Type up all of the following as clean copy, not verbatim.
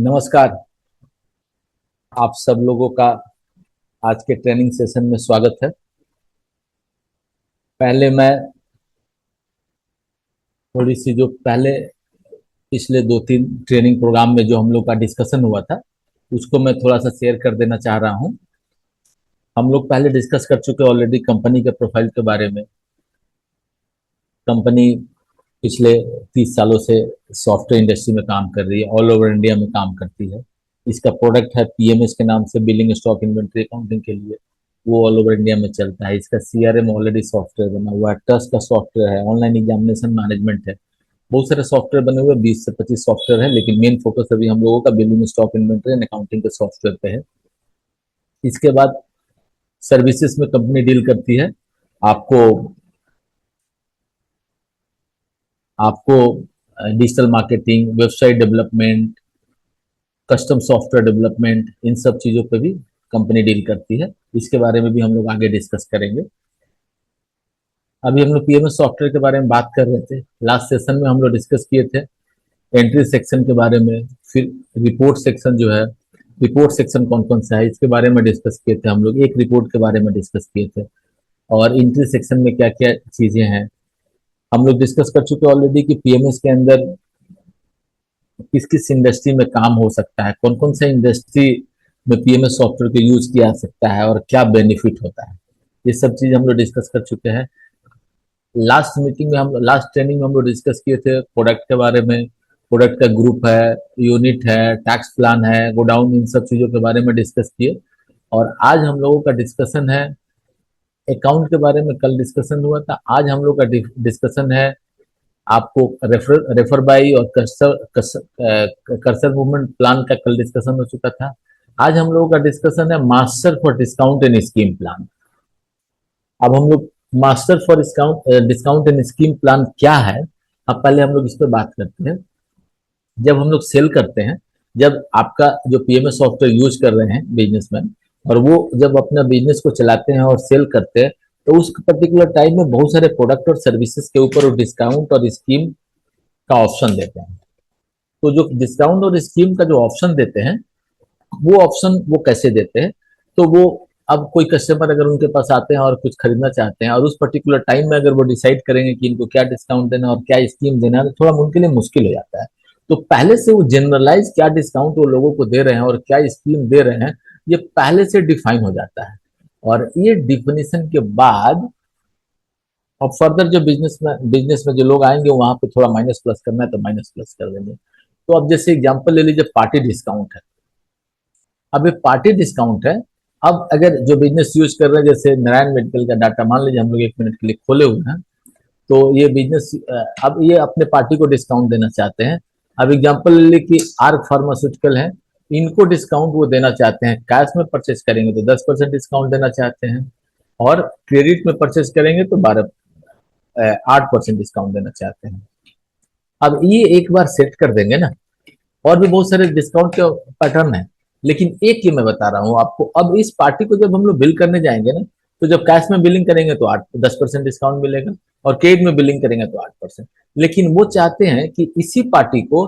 नमस्कार। आप सब लोगों का आज के ट्रेनिंग सेशन में स्वागत है। पहले मैं थोड़ी सी जो पहले पिछले 2-3 ट्रेनिंग प्रोग्राम में जो हम लोग का डिस्कशन हुआ था उसको मैं थोड़ा सा शेयर कर देना चाह रहा हूँ। हम लोग पहले डिस्कस कर चुके ऑलरेडी कंपनी के प्रोफाइल के बारे में। कंपनी पिछले 30 सालों से सॉफ्टवेयर इंडस्ट्री में काम कर रही है, ऑल ओवर इंडिया में काम करती है। इसका प्रोडक्ट है पीएमएस के नाम से, बिलिंग स्टॉक इन्वेंट्री अकाउंटिंग के लिए। वो ऑल ओवर इंडिया में चलता है। इसका सीआरएम ऑलरेडी सॉफ्टवेयर बना हुआ है, ट्रस्ट का सॉफ्टवेयर है, ऑनलाइन एग्जामिनेशन मैनेजमेंट है, बहुत सारे सॉफ्टवेयर बने हुए, 20 से 25 सॉफ्टवेयर है, लेकिन मेन फोकस अभी हम लोगों का billing stock inventory and accounting के सॉफ्टवेयर पे है। इसके बाद सर्विसेज में कंपनी डील करती है। आपको आपको digital marketing, website development, custom software development, इन सब चीजों पे भी कंपनी डील करती है। इसके बारे में भी हम लोग आगे डिस्कस करेंगे। अभी हम लोग पीएमएस सॉफ्टवेयर के बारे में बात कर रहे थे। लास्ट सेशन में हम लोग डिस्कस किए थे एंट्री सेक्शन के बारे में, फिर रिपोर्ट सेक्शन जो है, रिपोर्ट सेक्शन कौन कौन सा है इसके बारे में डिस्कस किए थे हम लोग। एक रिपोर्ट के बारे में डिस्कस किए थे और एंट्री सेक्शन में क्या क्या चीजें हैं हम लोग डिस्कस कर चुके ऑलरेडी कि पीएमएस के अंदर किस किस इंडस्ट्री में काम हो सकता है, कौन कौन सा इंडस्ट्री में पीएमएस सॉफ्टवेयर को यूज किया जा सकता है और क्या बेनिफिट होता है। ये सब चीज हम लोग डिस्कस कर चुके हैं। लास्ट ट्रेनिंग में हम लोग डिस्कस किए थे प्रोडक्ट के बारे में। प्रोडक्ट का ग्रुप है, यूनिट है, टैक्स प्लान है, गोडाउन, इन सब चीजों के बारे में डिस्कस किए। और आज हम लोगों का डिस्कशन है अकाउंट के बारे में। कल डिस्कशन हुआ था, आज हम लोग का डिस्कशन है आपको रेफर बाई और कर्सर मूवमेंट प्लान का कल डिस्कशन हो चुका था। आज हम लोगों का डिस्कशन है master for discount and scheme plan. अब हम लोग master for discount and scheme plan क्या है, अब पहले हम लोग इस पर बात करते हैं। जब हम लोग सेल करते हैं, जब आपका जो पीएमएस सॉफ्टवेयर यूज कर रहे हैं बिजनेसमैन, और वो जब अपना बिजनेस को चलाते हैं और सेल करते हैं, तो उस पर्टिकुलर टाइम में बहुत सारे प्रोडक्ट और सर्विसेज के ऊपर वो डिस्काउंट और स्कीम का ऑप्शन देते हैं। तो जो डिस्काउंट और स्कीम का जो ऑप्शन देते हैं, वो ऑप्शन वो कैसे देते हैं, तो वो अब कोई कस्टमर अगर उनके पास आते हैं और कुछ खरीदना चाहते हैं और उस पर्टिकुलर टाइम में अगर वो डिसाइड करेंगे कि इनको क्या डिस्काउंट देना और क्या स्कीम देना है, तो थोड़ा उनके लिए मुश्किल हो जाता है। तो पहले से वो जनरलाइज क्या डिस्काउंट वो लोगों को दे रहे हैं और क्या स्कीम दे रहे हैं, ये पहले से डिफाइन हो जाता है। और ये डिफिनेशन के बाद और फर्दर जो बिजनेस में जो लोग आएंगे वहां पे थोड़ा माइनस प्लस करना है तो माइनस प्लस कर देंगे। तो अब जैसे एग्जांपल ले लीजिए, पार्टी डिस्काउंट है। अब ये पार्टी डिस्काउंट है। अब अगर जो बिजनेस यूज कर रहे हैं, जैसे नारायण मेडिकल का डाटा मान लीजिए हम लोग 1 मिनट के लिए खोले हुए हैं, तो ये बिजनेस अब ये अपने पार्टी को डिस्काउंट देना चाहते हैं। अब एग्जांपल ले लीजिए कि आर्क फार्मास्यूटिकल है, इनको डिस्काउंट वो देना चाहते हैं। कैश में परचेस करेंगे तो 10% डिस्काउंट देना चाहते हैं, और क्रेडिट में परचेस करेंगे तो 8% डिस्काउंट देना चाहते हैं। अब ये एक बार सेट कर देंगे ना, और भी बहुत सारे डिस्काउंट के पैटर्न है, लेकिन एक ही मैं बता रहा हूं आपको। अब इस पार्टी को जब हम लोग बिल करने जाएंगे ना, तो जब कैश में बिलिंग करेंगे तो 10% डिस्काउंट मिलेगा, और क्रेडिट में बिलिंग करेंगे तो 8%। लेकिन वो चाहते हैं कि इसी पार्टी को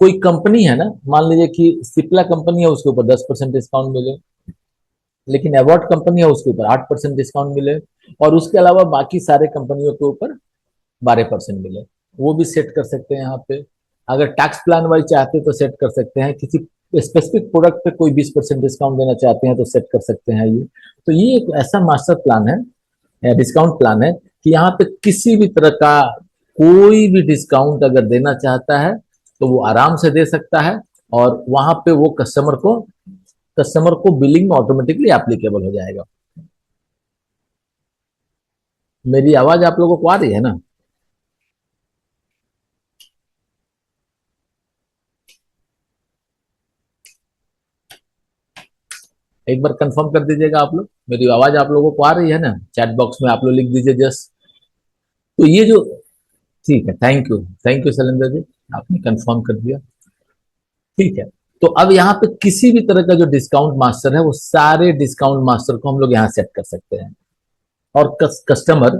कोई कंपनी है ना, मान लीजिए कि सिप्ला कंपनी है, उसके ऊपर 10% डिस्काउंट मिले, लेकिन अवार्ड कंपनी है उसके ऊपर 8% डिस्काउंट मिले, और उसके अलावा बाकी सारे कंपनियों के ऊपर 12% मिले। वो भी सेट कर सकते हैं यहाँ पे। अगर टैक्स प्लान वाइज चाहते हैं तो सेट कर सकते हैं। किसी स्पेसिफिक प्रोडक्ट पे कोई 20% डिस्काउंट देना चाहते हैं तो सेट कर सकते हैं ये। तो ये एक ऐसा मास्टर प्लान है, डिस्काउंट प्लान है, कि यहाँ पे किसी भी तरह का कोई भी डिस्काउंट अगर देना चाहता है तो वो आराम से दे सकता है, और वहां पे वो कस्टमर को बिलिंग में ऑटोमेटिकली एप्लीकेबल हो जाएगा। मेरी आवाज आप लोगों को आ रही है ना? एक बार कंफर्म कर दीजिएगा आप लोग, मेरी आवाज आप लोगों को आ रही है ना? चैट बॉक्स में आप लोग लिख दीजिए जस्ट। तो ये जो, ठीक है, thank you, thank you Shailendra ji, आपने कंफर्म कर दिया। ठीक है। तो अब यहाँ पे किसी भी तरह का जो डिस्काउंट मास्टर है, वो सारे डिस्काउंट मास्टर को हम लोग यहाँ सेट कर सकते हैं। और कस्टमर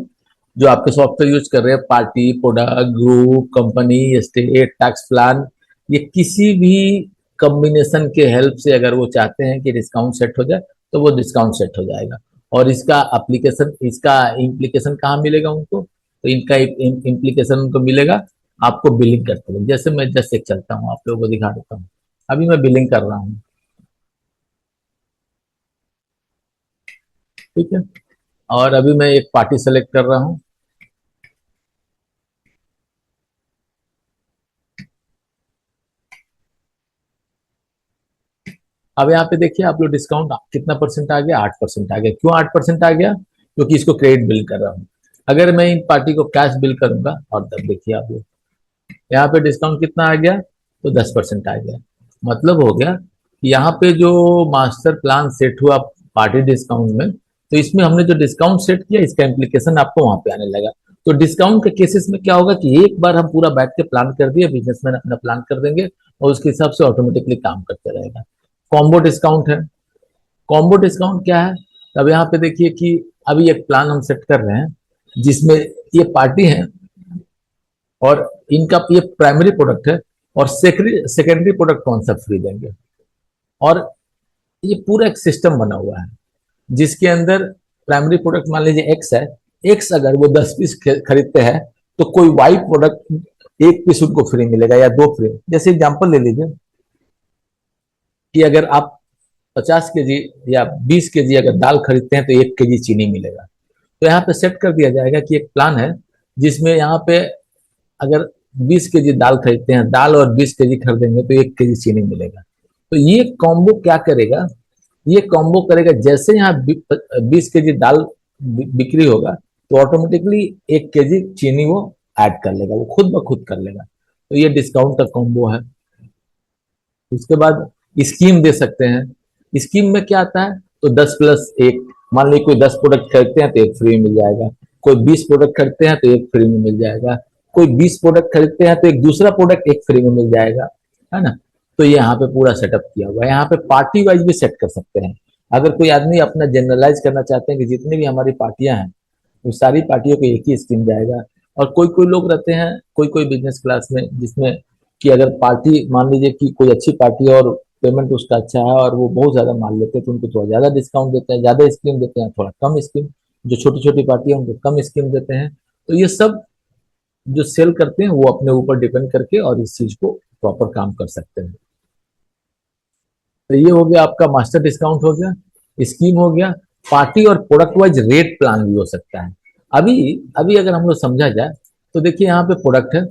जो आपके सॉफ्टवेयर यूज कर रहे हैं, party, product, group, company, state, tax plan, ये किसी भी कॉम्बिनेशन के हेल्प से अगर वो चाहते हैं कि डिस्काउंट सेट हो जाए तो वो डिस्काउंट सेट हो जाएगा। और इसका एप्लीकेशन, इसका इम्प्लीकेशन कहाँ मिलेगा उनको, तो इनका इम्प्लीकेशन उनको मिलेगा आपको बिलिंग करते हुए। जैसे मैं जस्ट एक चलता हूँ, आप लोगों को दिखा देता हूँ। अभी मैं बिलिंग कर रहा हूँ, ठीक है। और अभी मैं एक पार्टी सेलेक्ट कर रहा हूँ। अब यहाँ पे देखिए आप लोग, डिस्काउंट कितना परसेंट आ गया, 8% आ गया। क्यों 8% आ गया, क्योंकि इसको क्रेडिट बिल कर रहा हूँ। अगर मैं इन पार्टी को कैश बिल करूंगा, और तब देखिए आप लोग यहाँ पे डिस्काउंट कितना आ गया, तो 10% आ गया। मतलब हो गया कि यहाँ पे जो मास्टर प्लान सेट हुआ पार्टी डिस्काउंट में, तो इसमें हमने जो डिस्काउंट सेट किया इसका इम्प्लीकेशन आपको वहां पे आने लगा। तो डिस्काउंट के केसेस में क्या होगा कि एक बार हम पूरा बैठ के प्लान कर दिए, बिजनेसमैन अपना प्लान कर देंगे और उसके हिसाब से ऑटोमेटिकली काम करते रहेगा। कॉम्बो डिस्काउंट है। कॉम्बो डिस्काउंट क्या है, अब यहाँ पे देखिए कि अभी एक प्लान हम सेट कर रहे हैं जिसमें ये पार्टी है और इनका ये प्राइमरी प्रोडक्ट है, और सेकेंडरी प्रोडक्ट कौन सा फ्री देंगे। और ये पूरा एक सिस्टम बना हुआ है जिसके अंदर प्राइमरी प्रोडक्ट मान लीजिए एक्स है। एक्स अगर वो 10 पीस खरीदते हैं तो कोई वाई प्रोडक्ट एक पीस उनको फ्री मिलेगा या दो फ्री। जैसे एग्जांपल ले लीजिए कि अगर आप 50 केजी या 20 केजी अगर दाल खरीदते हैं तो 1 केजी चीनी मिलेगा। तो यहाँ पे सेट कर दिया जाएगा कि एक प्लान है जिसमें यहाँ पे अगर 20 केजी दाल खरीदते हैं, दाल और 20 केजी खरीदेंगे तो 1 केजी चीनी मिलेगा। तो ये कॉम्बो क्या करेगा, ये कॉम्बो करेगा जैसे यहाँ 20 केजी दाल बिक्री होगा तो ऑटोमेटिकली 1 केजी चीनी वो ऐड कर लेगा, वो खुद ब खुद कर लेगा। तो ये डिस्काउंट का कॉम्बो है। उसके बाद स्कीम दे सकते हैं। स्कीम में क्या आता है, तो 10+1, मान लीजिए कोई 10 प्रोडक्ट खरीदते हैं तो एक फ्री मिल जाएगा, कोई 20 प्रोडक्ट खरीदते हैं तो एक फ्री में मिल जाएगा, कोई 20 प्रोडक्ट खरीदते हैं तो एक दूसरा प्रोडक्ट एक फ्री में मिल जाएगा, है ना। तो ये यहाँ पे पूरा सेटअप किया हुआ है। यहाँ पे पार्टी वाइज भी सेट कर सकते हैं। अगर कोई आदमी अपना जनरलाइज करना चाहते हैं कि जितनी भी हमारी पार्टियां हैं वो सारी पार्टियों को एक ही स्कीम जाएगा। और कोई कोई लोग रहते हैं, कोई कोई बिजनेस क्लास में, जिसमें कि अगर पार्टी मान लीजिए कि कोई अच्छी पार्टी है और पेमेंट उसका अच्छा है और वो बहुत ज्यादा माल लेते हैं तो उनको थोड़ा ज्यादा डिस्काउंट देते हैं, ज्यादा स्कीम देते हैं, थोड़ा कम स्कीम। जो छोटी छोटी पार्टी है उनको कम स्कीम देते हैं। तो ये सब जो सेल करते हैं वो अपने ऊपर डिपेंड करके और इस चीज को प्रॉपर काम कर सकते हैं। तो ये हो गया आपका मास्टर डिस्काउंट हो गया, स्कीम हो गया। पार्टी और प्रोडक्ट वाइज रेट प्लान भी हो सकता है। अभी अभी अगर हम लोग समझा जाए तो देखिए यहाँ पे प्रोडक्ट है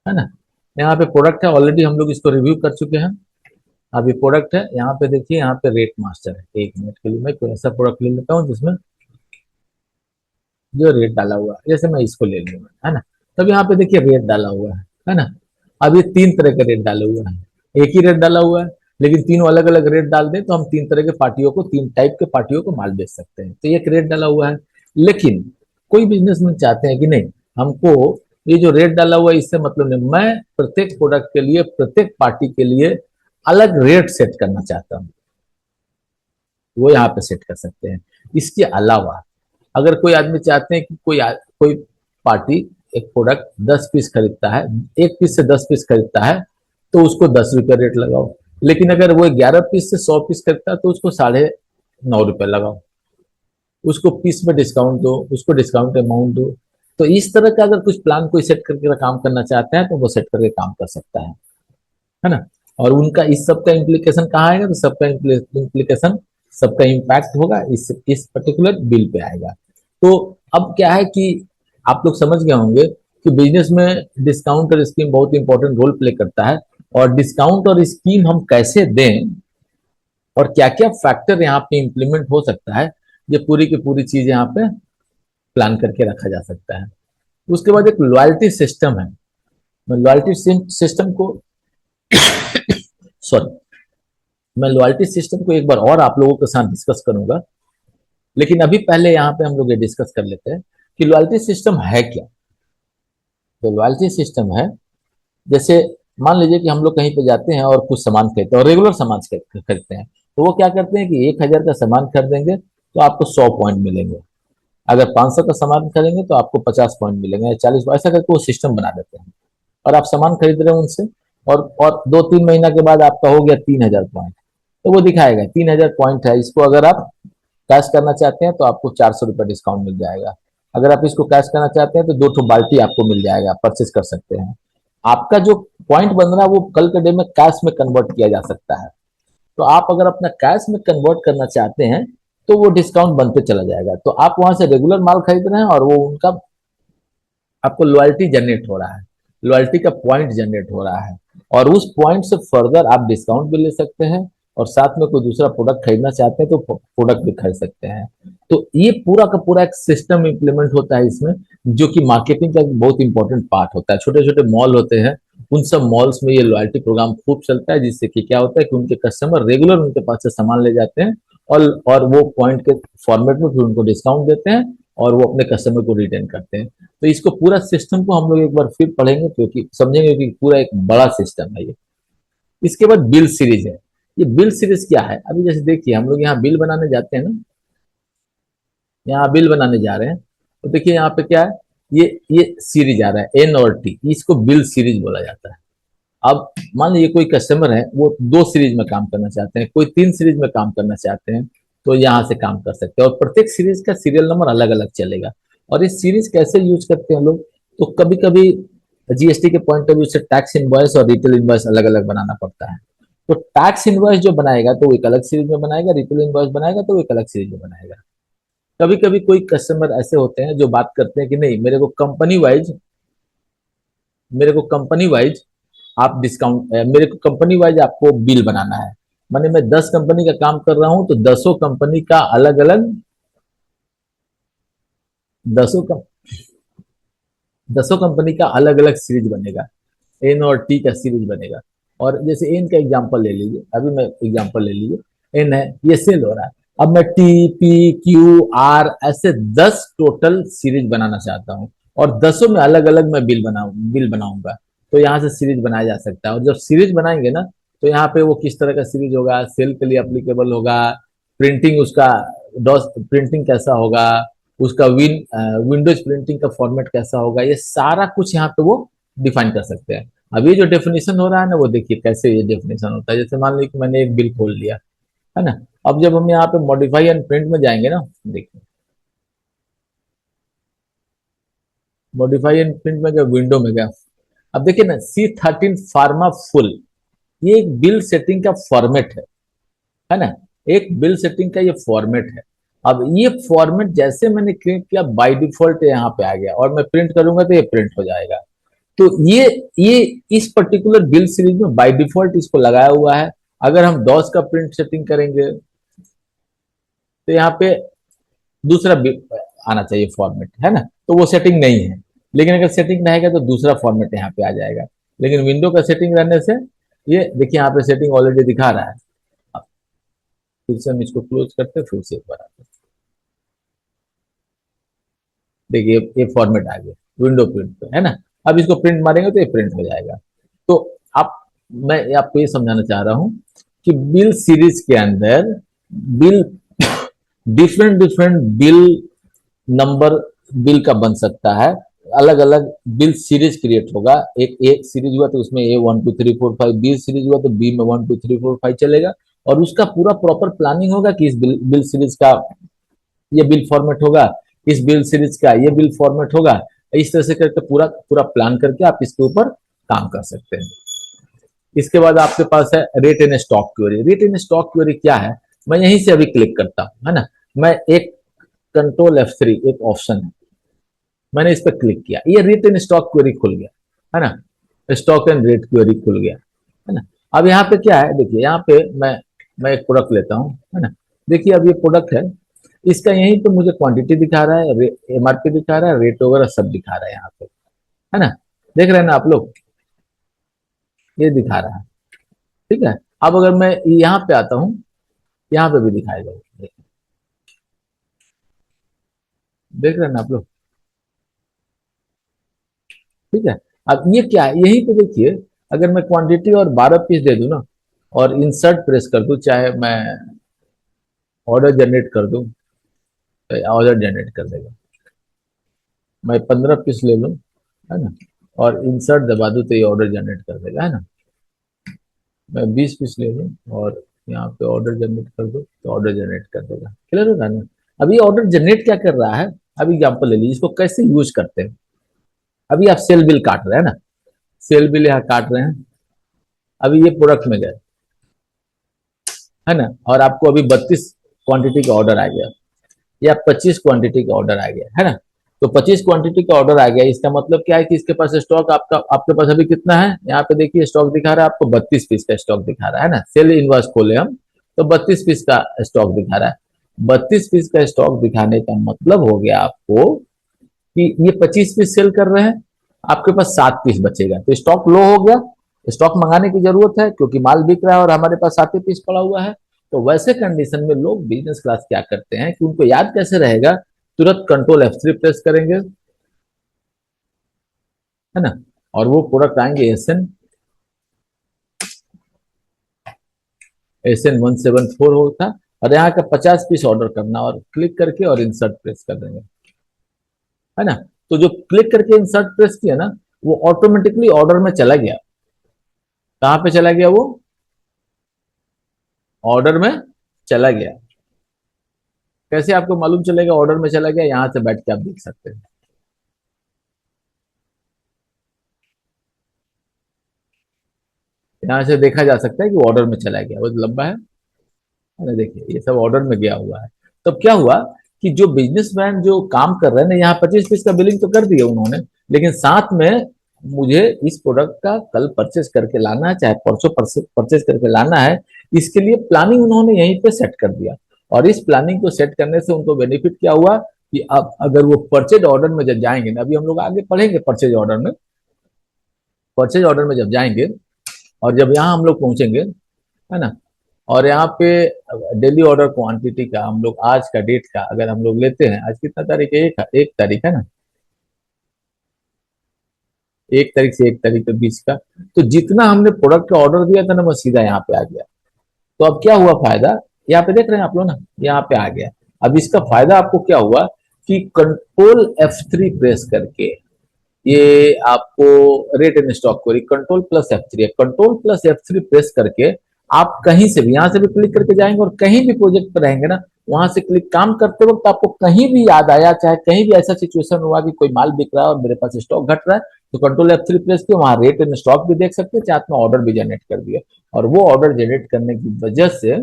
ना। यहाँ पे प्रोडक्ट है, ऑलरेडी हम लोग इसको रिव्यू कर चुके हैं। अभी प्रोडक्ट है, यहाँ पे देखिए, यहाँ पे रेट मास्टर है। 1 मिनट के लिए मैं कोई ऐसा प्रोडक्ट ले लेता हूँ जिसमें जो रेट डाला हुआ है, जैसे मैं इसको ले लूंगा, है ना। तब यहाँ पे देखिए रेट डाला हुआ है ना। अब ये 3 तरह के रेट डाले हुए हैं, एक ही रेट डाला हुआ है लेकिन तीनों अलग अलग रेट डाल दें तो हम 3 तरह के पार्टियों को, 3 टाइप के पार्टियों को माल बेच सकते हैं। तो एक रेट डाला हुआ है। लेकिन कोई बिजनेसमैन चाहते हैं कि नहीं, हमको ये जो रेट डाला हुआ है इससे मतलब नहीं, मैं प्रत्येक प्रोडक्ट के लिए, प्रत्येक पार्टी के लिए अलग रेट सेट करना चाहता हूँ, वो यहाँ पे सेट कर सकते हैं। इसके अलावा अगर कोई आदमी चाहते हैं कि कोई पार्टी एक प्रोडक्ट 10 पीस खरीदता है, 1 पीस से 10 पीस खरीदता है तो उसको 10 रुपये रेट लगाओ। लेकिन अगर वो 11 पीस से 100 पीस खरीदता है तो उसको 9.5 रुपये लगाओ। उसको पीस में डिस्काउंट दो, उसको डिस्काउंट अमाउंट दो। तो इस तरह का अगर कुछ प्लान कोई सेट करके काम करना चाहते हैं तो वो सेट करके काम कर सकता है ना। और उनका इस सब का इम्प्लीकेशन कहाँ आएगा, तो सबका इम्प्लीकेशन, सबका इम्पैक्ट होगा इस पर्टिकुलर बिल पे आएगा। तो अब क्या है कि आप लोग समझ गए होंगे कि बिजनेस में डिस्काउंट और स्कीम बहुत इंपॉर्टेंट रोल प्ले करता है। और डिस्काउंट और स्कीम हम कैसे दें और क्या क्या फैक्टर यहाँ पे इंप्लीमेंट हो सकता है, ये पूरी की पूरी चीज यहाँ पे प्लान करके रखा जा सकता है। उसके बाद एक लॉयल्टी सिस्टम है। मैं लॉयल्टी सिस्टम को सॉरी मैं लॉयल्टी सिस्टम को एक बार और आप लोगों के साथ डिस्कस करूंगा। लेकिन अभी पहले यहाँ पे हम लोग ये डिस्कस कर लेते हैं कि लॉयल्टी सिस्टम है क्या। तो लॉयल्टी सिस्टम है, जैसे मान लीजिए कि हम लोग कहीं पे जाते हैं और कुछ सामान खरीदते हैं और रेगुलर सामान खरीदते हैं, तो वो क्या करते हैं कि 1,000 का सामान खरीदेंगे तो आपको 100 पॉइंट मिलेंगे। अगर 500 का सामान खरीदेंगे तो आपको 50 पॉइंट मिलेंगे, 40, ऐसा करके वो सिस्टम बना देते हैं। और आप सामान खरीद रहे हैं उनसे, और 2-3 महीना के बाद आपका हो गया 3,000 पॉइंट, तो वो दिखाएगा 3,000 पॉइंट है, इसको अगर आप कैश करना चाहते हैं तो आपको 400 रुपये डिस्काउंट मिल जाएगा। अगर आप इसको कैश करना चाहते हैं तो 2 ठो बाल्टी आपको मिल जाएगा, परचेस कर सकते हैं। आपका जो पॉइंट बन रहा है वो कल के डे में कैश में कन्वर्ट किया जा सकता है। तो आप अगर अपना कैश में कन्वर्ट करना चाहते हैं तो वो डिस्काउंट बनते चला जाएगा। तो आप वहां से रेगुलर माल खरीद रहे हैं और वो उनका आपको लॉयल्टी जनरेट हो रहा है, लॉयल्टी का पॉइंट जनरेट हो रहा है, और उस पॉइंट से फर्दर आप डिस्काउंट भी ले सकते हैं, और साथ में कोई दूसरा प्रोडक्ट खरीदना चाहते हैं तो प्रोडक्ट भी खरीद सकते हैं। तो ये पूरा का पूरा एक सिस्टम इंप्लीमेंट होता है इसमें, जो कि मार्केटिंग का बहुत इंपॉर्टेंट पार्ट होता है। छोटे छोटे मॉल होते हैं, उन सब मॉल्स में ये लॉयल्टी प्रोग्राम खूब चलता है, जिससे कि क्या होता है कि उनके कस्टमर रेगुलर उनके पास से सामान ले जाते हैं, और वो पॉइंट के फॉर्मेट में फिर उनको डिस्काउंट देते हैं, और वो अपने कस्टमर को रिटेन करते हैं। तो इसको पूरा सिस्टम को हम लोग एक बार फिर पढ़ेंगे, क्योंकि समझेंगे कि पूरा एक बड़ा सिस्टम है ये। इसके बाद बिल सीरीज है। ये बिल सीरीज क्या है? अभी जैसे देखिए, हम लोग यहाँ बिल बनाने जाते हैं ना, यहाँ बिल बनाने जा रहे हैं, तो देखिए यहाँ पे क्या है, ये सीरीज आ रहा है एन और टी, इसको बिल सीरीज बोला जाता है। अब मान लीजिए कोई कस्टमर है, वो 2 सीरीज में काम करना चाहते हैं, कोई 3 सीरीज में काम करना चाहते हैं, तो यहाँ से काम कर सकते हैं, और प्रत्येक सीरीज का सीरियल नंबर अलग अलग चलेगा। और इस सीरीज कैसे यूज करते हैं लोग, तो कभी कभी जीएसटी के पॉइंट ऑफ व्यू से टैक्स इनवॉइस और रिटेल इनवॉइस अलग अलग बनाना पड़ता है। तो टैक्स इनवॉइस जो बनाएगा तो वो एक अलग सीरीज में बनाएगा, रिटेल इनवॉइस बनाएगा तो वो एक अलग सीरीज में बनाएगा। कभी कभी कोई कस्टमर ऐसे होते हैं जो बात करते हैं कि नहीं, मेरे को कंपनी वाइज आप डिस्काउंट, मेरे को कंपनी वाइज आपको बिल बनाना है। माने मैं 10 कंपनी का काम कर रहा हूं, तो दसों कं, दसों कंपनी का अलग अलग सीरीज बनेगा, एन और टी का सीरीज बनेगा। और जैसे एन का एग्जांपल ले लीजिए, अभी मैं एग्जांपल ले लीजिए, एन है, ये सेल हो रहा है। अब मैं टी, पी, क्यू, आर, ऐसे 10 टोटल सीरीज बनाना चाहता हूँ, और 10 में अलग अलग मैं बिल बनाऊंगा। तो यहाँ से सीरीज बनाया जा सकता है, और जब सीरीज बनाएंगे ना, तो यहाँ पे वो किस तरह का सीरीज होगा, सेल के लिए अप्लीकेबल होगा, प्रिंटिंग उसका, डॉस प्रिंटिंग कैसा होगा, उसका विंडोज प्रिंटिंग का फॉर्मेट कैसा होगा, ये सारा कुछ यहाँ पे वो डिफाइन कर सकते हैं। अब ये जो डेफिनेशन हो रहा है ना, वो देखिए कैसे ये डेफिनेशन होता है। जैसे मान लीजिए कि मैंने एक बिल खोल लिया, है ना। अब जब हम यहाँ पे मॉडिफाई एंड प्रिंट में जाएंगे ना, देखिए मॉडिफाई एंड प्रिंट में, जब विंडो में गया, अब देखिए ना, C13 फार्मा फुल, ये एक बिल सेटिंग का फॉर्मेट है ना, एक बिल सेटिंग का ये फॉर्मेट है। अब ये फॉर्मेट जैसे मैंने क्रिएट किया, बाय डिफॉल्ट यहाँ पे आ गया, और मैं प्रिंट करूंगा तो ये प्रिंट हो जाएगा। तो ये इस पर्टिकुलर बिल सीरीज में बाय डिफॉल्ट इसको लगाया हुआ है। अगर हम डॉस का प्रिंट सेटिंग करेंगे, तो यहाँ पे दूसरा आना चाहिए फॉर्मेट, है ना, तो वो सेटिंग नहीं है। लेकिन अगर सेटिंग रहेगा तो दूसरा फॉर्मेट यहाँ पे आ जाएगा। लेकिन विंडो का सेटिंग रहने से, ये देखिए यहाँ पे सेटिंग ऑलरेडी दिखा रहा है। अब फिर से हम इसको क्लोज करते हैं, फिर से एक बार आते हैं, देखिए ये फॉर्मेट आ गया विंडो प्रिंट पे, है ना। अब इसको प्रिंट मारेंगे तो ये प्रिंट हो जाएगा। तो आप मैं आपको ये समझाना चाह रहा हूं कि बिल सीरीज के अंदर bill, different different bill number bill का बन सकता है। अलग अलग बिल सीरीज क्रिएट होगा, एक सीरीज हुआ तो उसमें A 1 2 3 4 5, बी सीरीज हुआ तो बी में 1 2 3 4 5 चलेगा। और उसका पूरा प्रॉपर प्लानिंग होगा कि इस बिल सीरीज का ये बिल फॉर्मेट होगा, इस बिल सीरीज का ये बिल फॉर्मेट होगा। इस तरह से करके पूरा पूरा प्लान करके आप इसके ऊपर काम कर सकते हैं। इसके बाद आपके पास है rate and stock query. Rate and stock query क्या है, मैं यहीं से अभी क्लिक करता हूं, है ना। मैं एक कंट्रोल F3, एक ऑप्शन है, मैंने इस पर क्लिक किया, ये रेट एंड स्टॉक क्वेरी खुल गया, है ना, स्टॉक एंड रेट क्वेरी खुल गया, है ना। अब यहाँ पे क्या है, देखिए यहाँ पे मैं एक प्रोडक्ट लेता हूँ, है ना। देखिए अब ये प्रोडक्ट है, इसका यहीं पे मुझे क्वांटिटी दिखा रहा है, MRP दिखा रहा है, रेट वगैरह सब दिखा रहा है यहाँ पे, है ना। देख रहे हैं ना आप लोग, ये दिखा रहा है, ठीक है। अब अगर मैं यहाँ पे आता हूँ, यहाँ पे भी दिखाएगा, देख रहे हैं ना आप लोग, ठीक है। अब ये क्या है, यहीं पे देखिए, अगर मैं क्वांटिटी और 12 पीस दे दूं ना, और इंसर्ट प्रेस कर दूं, चाहे मैं ऑर्डर जनरेट कर दूं, तो ऑर्डर जनरेट कर देगा। मैं 15 पीस ले लूं, है ना, और इंसर्ट दबा दूं तो ये ऑर्डर जनरेट कर देगा, है ना। मैं 20 पीस ले लूँ और यहाँ पे ऑर्डर जनरेट कर दो तो ऑर्डर जनरेट कर देगा। क्लियर होगा ना। अभी ऑर्डर जनरेट क्या कर रहा है, अभी एग्जाम्पल ले लीजिए, इसको कैसे यूज करते हैं। अभी आप सेल बिल काट रहे हैं ना, सेल बिल यहाँ काट रहे हैं, अभी ये प्रोडक्ट में गए है ना, और आपको अभी 32 क्वांटिटी का ऑर्डर आ गया या 25 क्वांटिटी का ऑर्डर आ गया है ना। तो 25 क्वांटिटी का ऑर्डर आ गया, इसका मतलब क्या है कि इसके पास स्टॉक आपका, आपके पास अभी कितना है, यहाँ पे देखिए स्टॉक दिखा रहा है आपको 32 पीस का स्टॉक दिखा रहा है ना। सेल इनवॉइस खोले हम तो 32 पीस का स्टॉक दिखा रहा है। 32 पीस का स्टॉक दिखाने का मतलब हो गया आपको कि ये 25 पीस सेल कर रहे हैं, आपके पास 7 पीस बचेगा, तो स्टॉक लो हो गया। स्टॉक मंगाने की जरूरत है क्योंकि माल बिक रहा है और हमारे पास 7 पीस पड़ा हुआ है। तो वैसे कंडीशन में लोग बिजनेस क्लास क्या करते हैं कि उनको याद कैसे रहेगा, तुरंत कंट्रोल F3 प्रेस करेंगे है ना, और वो प्रोडक्ट आएंगे एस एन 174 होता, और यहाँ का 50 पीस ऑर्डर करना और क्लिक करके और इंसर्ट प्रेस कर देंगे है ना। तो जो क्लिक करके इंसर्ट प्रेस किया ना, वो ऑटोमेटिकली ऑर्डर में चला गया। कहां पे चला गया वो, ऑर्डर में चला गया। कैसे आपको मालूम चलेगा ऑर्डर में चला गया, यहां से बैठ के आप देख सकते हैं। यहां से देखा जा सकता है कि ऑर्डर में चला गया, वो लंबा है ना, देखिए ये सब ऑर्डर में गया हुआ है। तब क्या हुआ कि जो बिजनेसमैन जो काम कर रहे हैं ना, यहाँ 25 पीस का बिलिंग तो कर दिया उन्होंने, लेकिन साथ में मुझे इस प्रोडक्ट का कल परचेज करके लाना है, चाहे परसों परचेज करके लाना है, इसके लिए प्लानिंग उन्होंने यहीं पे सेट कर दिया। और इस प्लानिंग को सेट करने से उनको बेनिफिट क्या हुआ कि अब अगर वो परचेज ऑर्डर में जब जाएंगे ना, अभी हम लोग आगे पढ़ेंगे परचेज ऑर्डर में, परचेज ऑर्डर में जब जाएंगे और जब यहाँ हम लोग पहुंचेंगे है ना, और यहाँ पे डेली ऑर्डर क्वांटिटी का हम लोग आज का डेट का अगर हम लोग लेते हैं, आज कितना तारीख है, एक तारीख है ना, 1 तारीख से 1 तारीख के बीच का, तो जितना हमने प्रोडक्ट का ऑर्डर दिया था ना वो सीधा यहाँ पे आ गया। तो अब क्या हुआ फायदा, यहाँ पे देख रहे हैं आप लोग ना, यहाँ पे आ गया। अब इसका फायदा आपको क्या हुआ कि कंट्रोल F3 प्रेस करके ये आपको rate in stock query control plus F3 है, कंट्रोल प्लस F3 प्रेस करके आप कहीं से भी, यहां से भी क्लिक करके जाएंगे और कहीं भी प्रोजेक्ट पर रहेंगे ना, वहां से क्लिक काम करते वक्त आपको कहीं भी याद आया, चाहे कहीं भी ऐसा सिचुएशन हुआ कि कोई माल बिक रहा है और मेरे पास स्टॉक घट रहा है, तो कंट्रोल F3 प्रेस किया, वहां रेट इन स्टॉक भी देख सकते हैं, चाहे में ऑर्डर भी जनरेट कर दिया। और वो ऑर्डर जनरेट करने की वजह से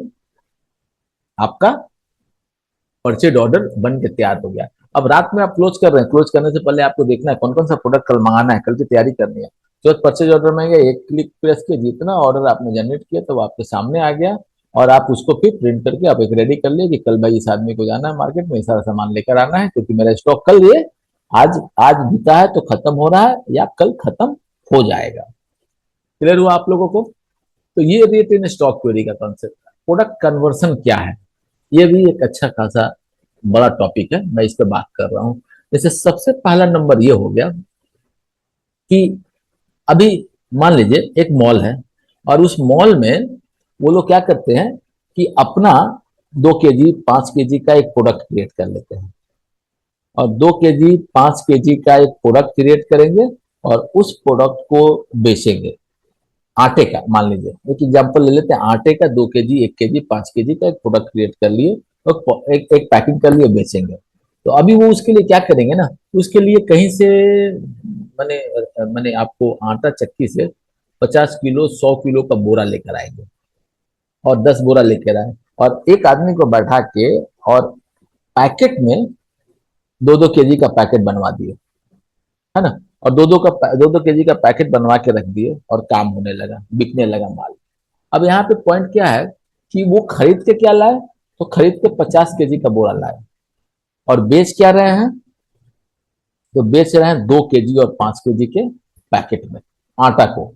आपका परचेज ऑर्डर बन के तैयार हो गया। अब रात में आप क्लोज कर रहे हैं, क्लोज करने से पहले आपको देखना है कौन कौन सा प्रोडक्ट कल मंगाना है, कल की तैयारी करनी है। तो परचेज ऑर्डर में गया, एक क्लिक प्रेस किया, जितना ऑर्डर आपने जनरेट किया तो वो आपके सामने आ गया, और आप उसको फिर प्रिंट करके आप एक रेडी कर लिए कि कल भाई इस आदमी को जाना है मार्केट में, सारा सामान लेकर आना है, क्योंकि मेरा स्टॉक कल ये आज आज बिका है तो खत्म हो रहा है या कल खत्म हो जाएगा। क्लियर हुआ आप लोगों को। तो ये रेट इन स्टॉक क्वेरी का कॉन्सेप्ट है। प्रोडक्ट कन्वर्सन क्या है, ये भी एक अच्छा खासा बड़ा टॉपिक है, मैं इस पर बात कर रहा हूं। जैसे सबसे पहला नंबर ये हो गया कि अभी मान लीजिए एक मॉल है, और उस मॉल में वो लोग क्या करते हैं कि अपना 2 केजी 5 केजी का एक प्रोडक्ट क्रिएट कर लेते हैं, और 2 केजी 5 केजी का एक प्रोडक्ट क्रिएट करेंगे और उस प्रोडक्ट को बेचेंगे। आटे का मान लीजिए एक एग्जांपल ले लेते हैं, आटे का 2 केजी 1 केजी 5 केजी का एक प्रोडक्ट क्रिएट कर लिए और एक पैकिंग कर लिए बेचेंगे। तो अभी वो उसके लिए क्या करेंगे ना, उसके लिए कहीं से मैंने मैंने आपको आटा चक्की से 50 किलो 100 किलो का बोरा लेकर आएंगे और 10 बोरा लेकर आए, और एक आदमी को बैठा के और पैकेट में 2-2 केजी का पैकेट बनवा दिए है ना, और 2-2 केजी का पैकेट बनवा के रख दिए और काम होने लगा, बिकने लगा माल। अब यहाँ पे पॉइंट क्या है कि वो खरीद के क्या लाए, तो खरीद के 50 केजी का बोरा लाए, और बेच क्या रहे हैं, तो बेच रहे हैं 2 केजी और 5 केजी के पैकेट में आटा को।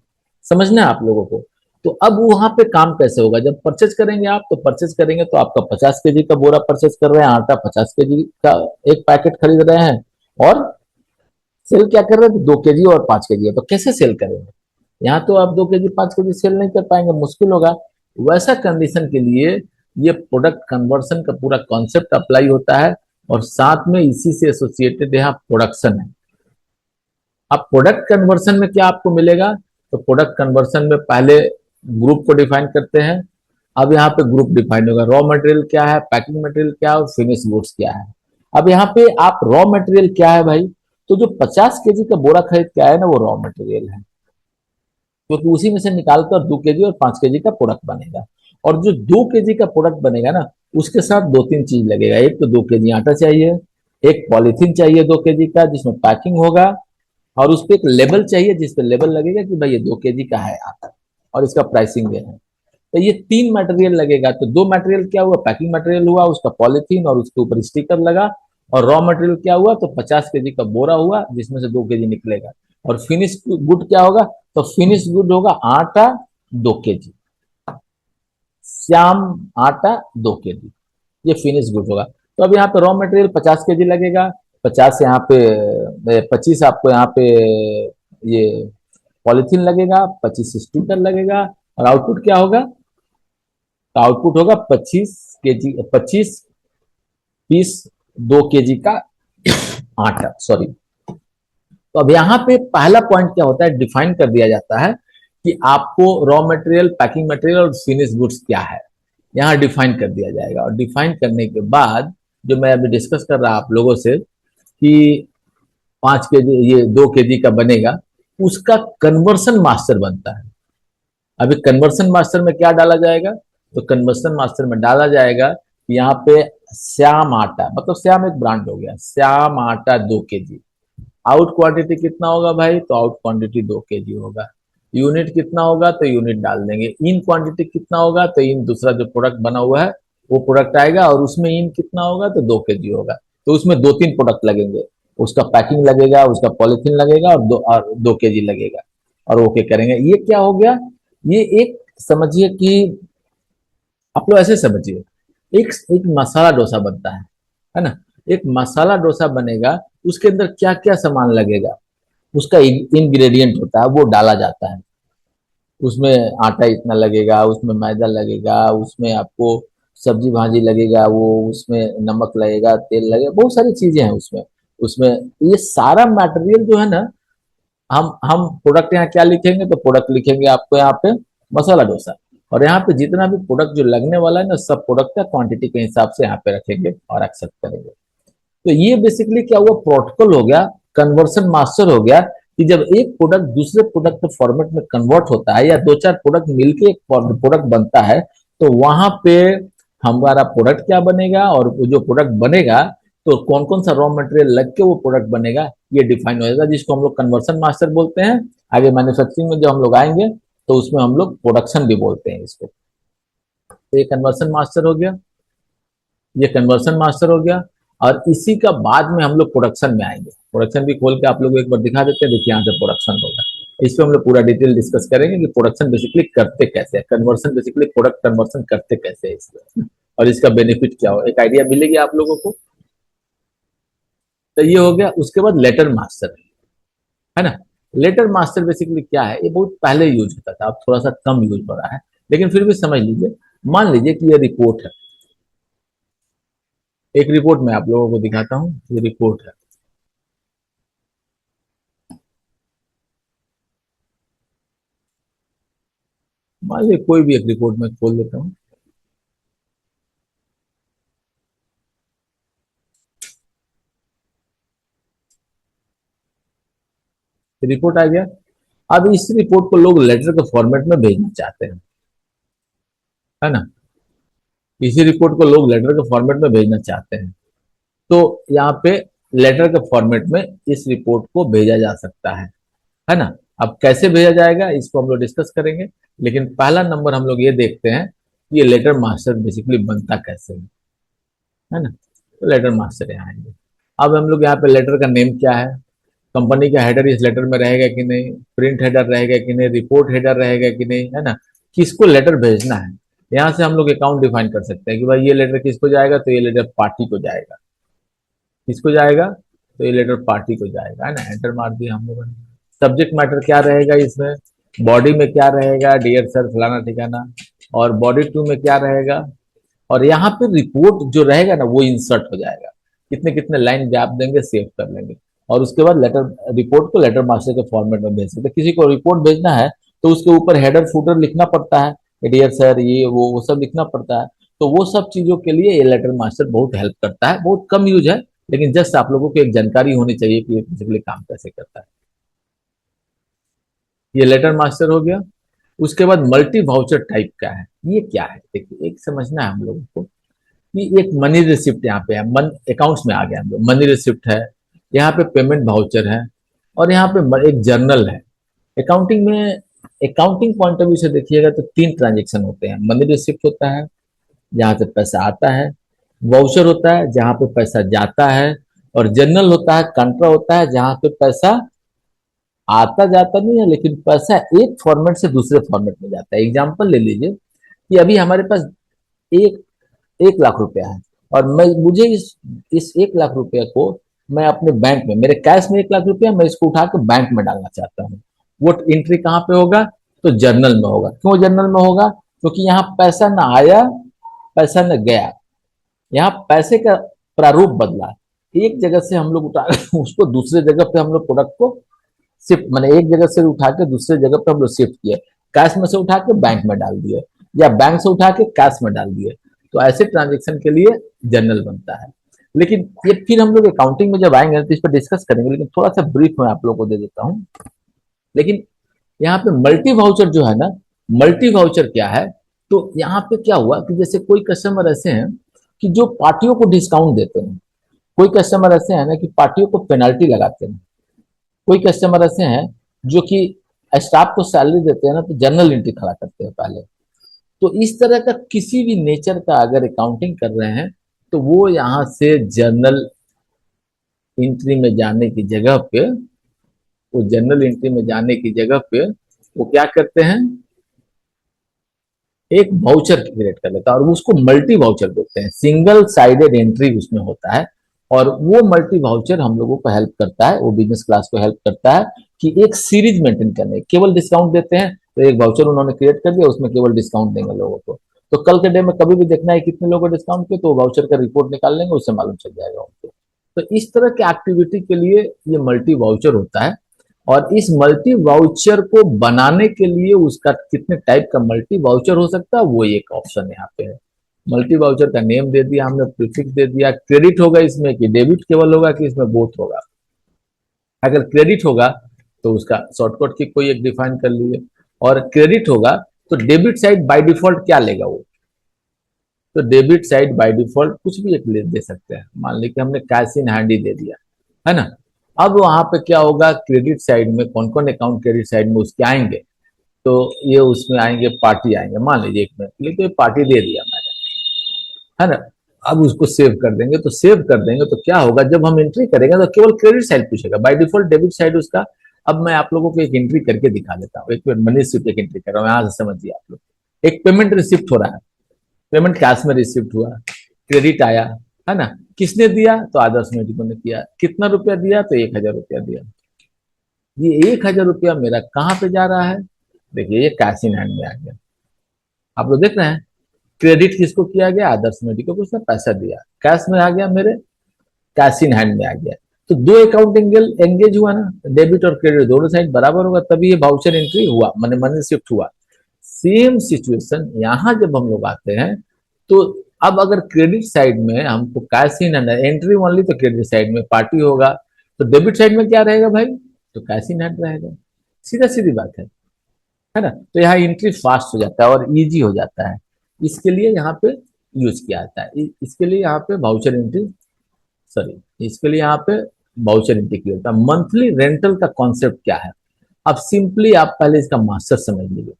समझना है आप लोगों को। तो अब वहां पे काम कैसे होगा, जब परचेज करेंगे आप, तो परचेज करेंगे तो आपका 50 केजी का बोरा परचेज कर रहे हैं, आटा 50 केजी का एक पैकेट खरीद रहे हैं, और सेल क्या कर रहे हैं, 2 केजी और 5 केजी है, तो कैसे सेल करेंगे। यहाँ तो आप 2 केजी 5 केजी सेल नहीं कर पाएंगे, मुश्किल होगा। वैसा कंडीशन के लिए ये प्रोडक्ट कन्वर्सन का पूरा कॉन्सेप्ट अप्लाई होता है, और साथ में इसी से एसोसिएटेड यहाँ प्रोडक्शन है। अब प्रोडक्ट कन्वर्सन में क्या आपको मिलेगा, तो प्रोडक्ट कन्वर्सन में पहले ग्रुप को डिफाइन करते हैं। अब यहाँ पे ग्रुप डिफाइन होगा, रॉ मटेरियल क्या है, पैकिंग मटेरियल क्या है और फिनिश गुड्स क्या है। अब यहाँ पे आप रॉ मटेरियल क्या है भाई, तो जो 50 केजी का बोरा खरीद के आया ना वो रॉ मटेरियल है, क्योंकि उसी में से निकालकर 2 केजी और 5 केजी का प्रोडक्ट बनेगा। और जो 2 केजी का प्रोडक्ट बनेगा ना, उसके साथ दो तीन चीज लगेगा। एक तो 2 केजी आटा चाहिए, एक पॉलिथीन चाहिए 2 केजी का जिसमें पैकिंग होगा, और उस पर एक लेबल चाहिए जिस पे लेबल लगेगा कि भाई ये 2 केजी का है आटा और इसका प्राइसिंग भी है। तो ये 3 मटेरियल लगेगा। तो 2 मटेरियल क्या हुआ, पैकिंग मटेरियल हुआ, उसका पॉलिथीन और उसके ऊपर स्टिकर लगा। और रॉ मटेरियल क्या हुआ, तो 50 केजी का बोरा हुआ जिसमें से 2 केजी निकलेगा। और फिनिश गुड क्या होगा, तो फिनिश गुड होगा आटा 2 केजी, श्याम आटा 2 केजी, ये फिनिश गुड होगा। तो अब यहाँ पे रॉ मटेरियल 50 केजी लगेगा, 50 यहाँ पे 25 आपको यहाँ पे ये पॉलिथीन लगेगा, 25 स्टिकर लगेगा, और आउटपुट क्या होगा, तो आउटपुट होगा 25 केजी, 25 पीस 2 केजी का आटा, सॉरी। तो अब यहाँ पे पहला पॉइंट क्या होता है, डिफाइन कर दिया जाता है कि आपको रॉ मटेरियल, पैकिंग मटेरियल और फिनिश गुड्स क्या है, यहाँ डिफाइन कर दिया जाएगा। और डिफाइन करने के बाद जो मैं अभी डिस्कस कर रहा आप लोगों से कि 5 केजी, ये 2 केजी का बनेगा, उसका कन्वर्सन मास्टर बनता है। अभी कन्वर्सन मास्टर में क्या डाला जाएगा, तो कन्वर्सन मास्टर में डाला जाएगा कि यहाँ पे श्याम आटा, मतलब श्याम एक ब्रांड हो गया, श्याम आटा 2 केजी, आउट क्वांटिटी कितना होगा भाई, तो आउट क्वांटिटी 2 केजी होगा। यूनिट कितना होगा, तो यूनिट डाल देंगे। इन क्वांटिटी कितना होगा, तो इन दूसरा जो प्रोडक्ट बना हुआ है वो प्रोडक्ट आएगा, और उसमें इन कितना होगा, तो 2 केजी होगा। तो उसमें दो तीन प्रोडक्ट लगेंगे, उसका पैकिंग लगेगा, उसका पॉलिथीन लगेगा, और 2 केजी लगेगा, और ओके करेंगे। ये क्या हो गया, ये एक समझिए कि आप लोग ऐसे समझिए, एक एक मसाला डोसा बनता है ना। एक मसाला डोसा बनेगा, उसके अंदर क्या क्या सामान लगेगा, उसका इंग्रेडिएंट होता है, वो डाला जाता है। उसमें आटा इतना लगेगा, उसमें मैदा लगेगा, उसमें आपको सब्जी भाजी लगेगा, वो उसमें नमक लगेगा, तेल लगेगा, बहुत सारी चीजें हैं उसमें। उसमें ये सारा मटेरियल जो है ना, हम प्रोडक्ट यहाँ क्या लिखेंगे, तो प्रोडक्ट लिखेंगे आपको यहाँ पे मसाला डोसा। और यहाँ पे जितना भी प्रोडक्ट जो लगने वाला है ना, सब प्रोडक्ट का क्वांटिटी के हिसाब से यहाँ पे रखेंगे और एक्सेप्ट करेंगे। तो ये बेसिकली क्या हुआ, प्रोटोकॉल हो गया, कन्वर्सन मास्टर हो गया, कि जब एक प्रोडक्ट दूसरे प्रोडक्ट के फॉर्मेट में कन्वर्ट होता है या दो चार प्रोडक्ट मिलके एक प्रोडक्ट बनता है, तो वहां पे हमारा प्रोडक्ट क्या बनेगा, और जो प्रोडक्ट बनेगा तो कौन कौन सा रॉ मटेरियल लग के वो प्रोडक्ट बनेगा, ये डिफाइन हो जाएगा, जिसको हम लोग कन्वर्सन मास्टर बोलते हैं। आगे मैन्युफैक्चरिंग में जब हम लोग आएंगे तो उसमें हम लोग प्रोडक्शन भी बोलते हैं इसको। तो ये कन्वर्सन मास्टर हो गया, ये कन्वर्सन मास्टर हो गया। और इसी का बाद में हम लोग प्रोडक्शन में आएंगे। प्रोडक्शन भी खोल के आप लोग एक बार दिखा देते हैं, देखिए यहाँ से प्रोडक्शन होगा। इस पे हम लोग पूरा डिटेल डिस्कस करेंगे कि प्रोडक्शन बेसिकली करते कैसे है, कन्वर्सन बेसिकली प्रोडक्ट कन्वर्सन करते कैसे है इसमें, और इसका बेनिफिट क्या हो, एक आइडिया मिलेगी आप लोगों को। तो ये हो गया। उसके बाद लेटर मास्टर है ना। लेटर मास्टर बेसिकली क्या है, ये बहुत पहले यूज होता था, अब थोड़ा सा कम यूज हो रहा है, लेकिन फिर भी समझ लीजिए। मान लीजिए कि ये रिपोर्ट है, एक रिपोर्ट मैं आप लोगों को दिखाता हूँ, ये रिपोर्ट है। मान लीजिए कोई भी एक रिपोर्ट में खोल लेता हूँ, रिपोर्ट आ गया। अब इस रिपोर्ट को लोग लेटर के फॉर्मेट में भेजना चाहते हैं, है ना। इसी रिपोर्ट को लोग लेटर के फॉर्मेट में भेजना चाहते हैं, तो यहाँ पे लेटर के फॉर्मेट में इस रिपोर्ट को भेजा जा सकता है ना। अब कैसे भेजा जाएगा इसको हम लोग डिस्कस करेंगे, लेकिन पहला नंबर हम लोग ये देखते हैं कि ये लेटर मास्टर बेसिकली बनता कैसे है ना। तो लेटर मास्टर यहाँ आएंगे। अब हम लोग यहाँ पे लेटर का नेम क्या है, कंपनी का हेडर इस लेटर में रहेगा कि नहीं, प्रिंट हेडर रहेगा कि नहीं, रिपोर्ट हेडर रहेगा कि नहीं, है ना, किसको लेटर भेजना है। यहाँ से हम लोग अकाउंट डिफाइन कर सकते हैं कि भाई ये लेटर किसको जाएगा, तो ये लेटर पार्टी को जाएगा। किसको जाएगा, तो ये लेटर पार्टी को जाएगा, है ना। एंटर मार दिया हम लोगों ने। सब्जेक्ट मैटर क्या रहेगा इसमें, बॉडी में क्या रहेगा, डियर सर फलाना ठिकाना, और बॉडी टू में क्या रहेगा, और यहाँ पे रिपोर्ट जो रहेगा ना वो इंसर्ट हो जाएगा। कितने कितने लाइन गैप देंगे, सेव कर लेंगे, और उसके बाद लेटर रिपोर्ट को लेटर मास्टर के फॉर्मेट में भेज सकते। किसी को रिपोर्ट भेजना है तो उसके ऊपर हेडर फुटर लिखना पड़ता है, डियर सर ये वो सब लिखना पड़ता है। तो वो सब चीजों के लिए ये लेटर मास्टर बहुत हेल्प करता है, बहुत कम यूज है, लेकिन जस्ट आप लोगों को एक जानकारी होनी चाहिए कि ये बेसिकली काम कैसे करता है। ये लेटर मास्टर हो गया। उसके बाद मल्टी वाउचर टाइप का है, ये क्या है देखिए, एक समझना है हम लोगों को कि एक मनी रिसिप्ट यहाँ पे है, मन अकाउंट्स में आ गया हम लोग, मनी रिसिप्ट है, यहाँ पे पेमेंट वाउचर है, और यहाँ पे एक जर्नल है। अकाउंटिंग में, अकाउंटिंग पॉइंट ऑफ व्यू से देखिएगा तो तीन ट्रांजेक्शन होते हैं, मनी रिसिप्ट होता है जहां से पैसा आता है, वाउचर होता है जहां पे पैसा जाता है, और जर्नल होता है, कंट्रा होता है जहां पे पैसा आता जाता नहीं है, लेकिन पैसा एक फॉर्मेट से दूसरे फॉर्मेट में जाता है। एग्जाम्पल ले लीजिए कि अभी हमारे पास एक 1 लाख रुपया है, और मैं मुझे इस 1 लाख रुपया को मैं अपने बैंक में, मेरे कैश में 1 लाख रुपया, मैं इसको उठा के बैंक में डालना चाहता हूँ। वो एंट्री कहाँ पे होगा? तो जर्नल में होगा। क्यों जर्नल में होगा? क्योंकि यहाँ पैसा ना आया, पैसा न गया, यहाँ पैसे का प्रारूप बदला। एक जगह से हम लोग उठा उसको दूसरे जगह पे हम लोग प्रोडक्ट को शिफ्ट, मैंने एक जगह से उठा के दूसरे जगह पे हम लोग शिफ्ट किए, कैश में से उठा के बैंक में डाल दिए, या बैंक से उठा के कैश में डाल दिए। तो ऐसे ट्रांजेक्शन के लिए जर्नल बनता है। लेकिन ये फिर हम लोग अकाउंटिंग में जब आएंगे तो इस पर डिस्कस करेंगे, लेकिन थोड़ा सा ब्रीफ में आप लोगों को दे देता हूँ। लेकिन यहाँ पे मल्टी वाउचर जो है ना, मल्टी वाउचर क्या है? तो यहाँ पे क्या हुआ कि जैसे कोई कस्टमर ऐसे हैं कि जो पार्टियों को डिस्काउंट देते हैं, कोई कस्टमर ऐसे हैं ना कि पार्टियों को पेनल्टी लगाते हैं, कोई कस्टमर ऐसे हैं जो कि स्टाफ को सैलरी देते हैं ना तो जर्नल एंट्री खड़ा करते हैं पहले। तो इस तरह का किसी भी नेचर का अगर अकाउंटिंग कर रहे हैं तो वो यहाँ से जर्नल एंट्री में जाने की जगह पे, वो जर्नल एंट्री में जाने की जगह पे वो क्या करते हैं, एक वाउचर क्रिएट कर लेता है, और उसको मल्टी वाउचर बोलते हैं। सिंगल साइडेड एंट्री उसमें होता है, और वो मल्टी वाउचर हम लोगों को हेल्प करता है, वो बिजनेस क्लास को हेल्प करता है कि एक सीरीज मेंटेन करने। केवल डिस्काउंट देते हैं तो एक वाउचर उन्होंने क्रिएट कर दिया, उसमें केवल डिस्काउंट देंगे लोगों को। तो कल के डे में कभी भी देखना है कितने लोगों को डिस्काउंट किया, तो वाउचर का रिपोर्ट निकाल लेंगे, उससे मालूम चल जाएगा उनको। तो इस तरह के एक्टिविटी के लिए ये मल्टी वाउचर होता है। और इस मल्टी वाउचर को बनाने के लिए उसका कितने टाइप का मल्टी वाउचर हो सकता है, वो एक ऑप्शन यहाँ पे है। मल्टी वाउचर का नेम दे दिया हमने, प्रीफिक्स दे दिया। क्रेडिट होगा इसमें कि डेबिट केवल होगा कि इसमें बोथ होगा? अगर क्रेडिट होगा तो उसका शॉर्टकट की कोई एक डिफाइन कर लिए, और क्रेडिट होगा तो डेबिट साइड बाय डिफॉल्ट क्या लेगा वो? तो डेबिट साइड बाय डिफॉल्ट कुछ भी एक दे सकते हैं। मान लीजिए हमने कैश इन हैंड ही दे दिया, है ना। अब वहां पे क्या होगा, क्रेडिट साइड में कौन कौन अकाउंट क्रेडिट साइड में उसके आएंगे? तो ये उसमें आएंगे, पार्टी आएंगे। मान लीजिए एक मिनट के लिए तो ये पार्टी दे दिया मैंने, है ना। अब उसको सेव कर देंगे, तो सेव कर देंगे तो क्या होगा, जब हम एंट्री करेंगे तो केवल क्रेडिट साइड पूछेगा, बाय डिफॉल्ट डेबिट साइड उसका। अब मैं आप लोगों को एक एंट्री करके दिखा देता हूँ, एक मिनट, मनी रिसिप्ट एक एंट्री कर रहा हूँ, यहाँ से समझिए आप लोग। एक पेमेंट रिसिप्ट हो रहा है, पेमेंट कैश में रिसिप्ट हुआ, क्रेडिट आया, है ना। किसने दिया? तो आदर्श मेडिको ने किया। कितना रुपया दिया? तो 1,000 रुपया दिया। ये 1,000 रुपया मेरा कहाँ पे जा रहा है? देखिए ये कैश इन हैंड में आ गया, आप लोग देख रहे हैं। क्रेडिट किसको किया गया? आदर्श मेडिको को, उसने पैसा दिया, कैश में आ गया मेरे, कैश इन हैंड में आ गया। तो दो अकाउंट एंगेज हुआ ना, डेबिट और क्रेडिट दोनों साइड बराबर होगा, तभी ये वाउचर एंट्री हुआ, मैंने मनी शिफ्ट हुआ। सेम सिचुएशन यहां जब हम लोग आते हैं, तो अब अगर क्रेडिट साइड में हमको cash in hand entry only, तो क्रेडिट साइड में पार्टी होगा, तो डेबिट साइड में क्या रहेगा भाई? तो कैश इन हैंड रहेगा। सीधा सीधी बात है ना। तो यहाँ एंट्री फास्ट हो जाता है और इजी हो जाता है, इसके लिए यहाँ पे यूज किया जाता है। इसके लिए यहाँ पे वाउचर एंट्री, सॉरी, इसके लिए यहाँ पे वाउचर एंट्री किया जाता है। मंथली रेंटल का कॉन्सेप्ट क्या है? अब सिंपली आप पहले इसका मास्टर समझ लीजिए।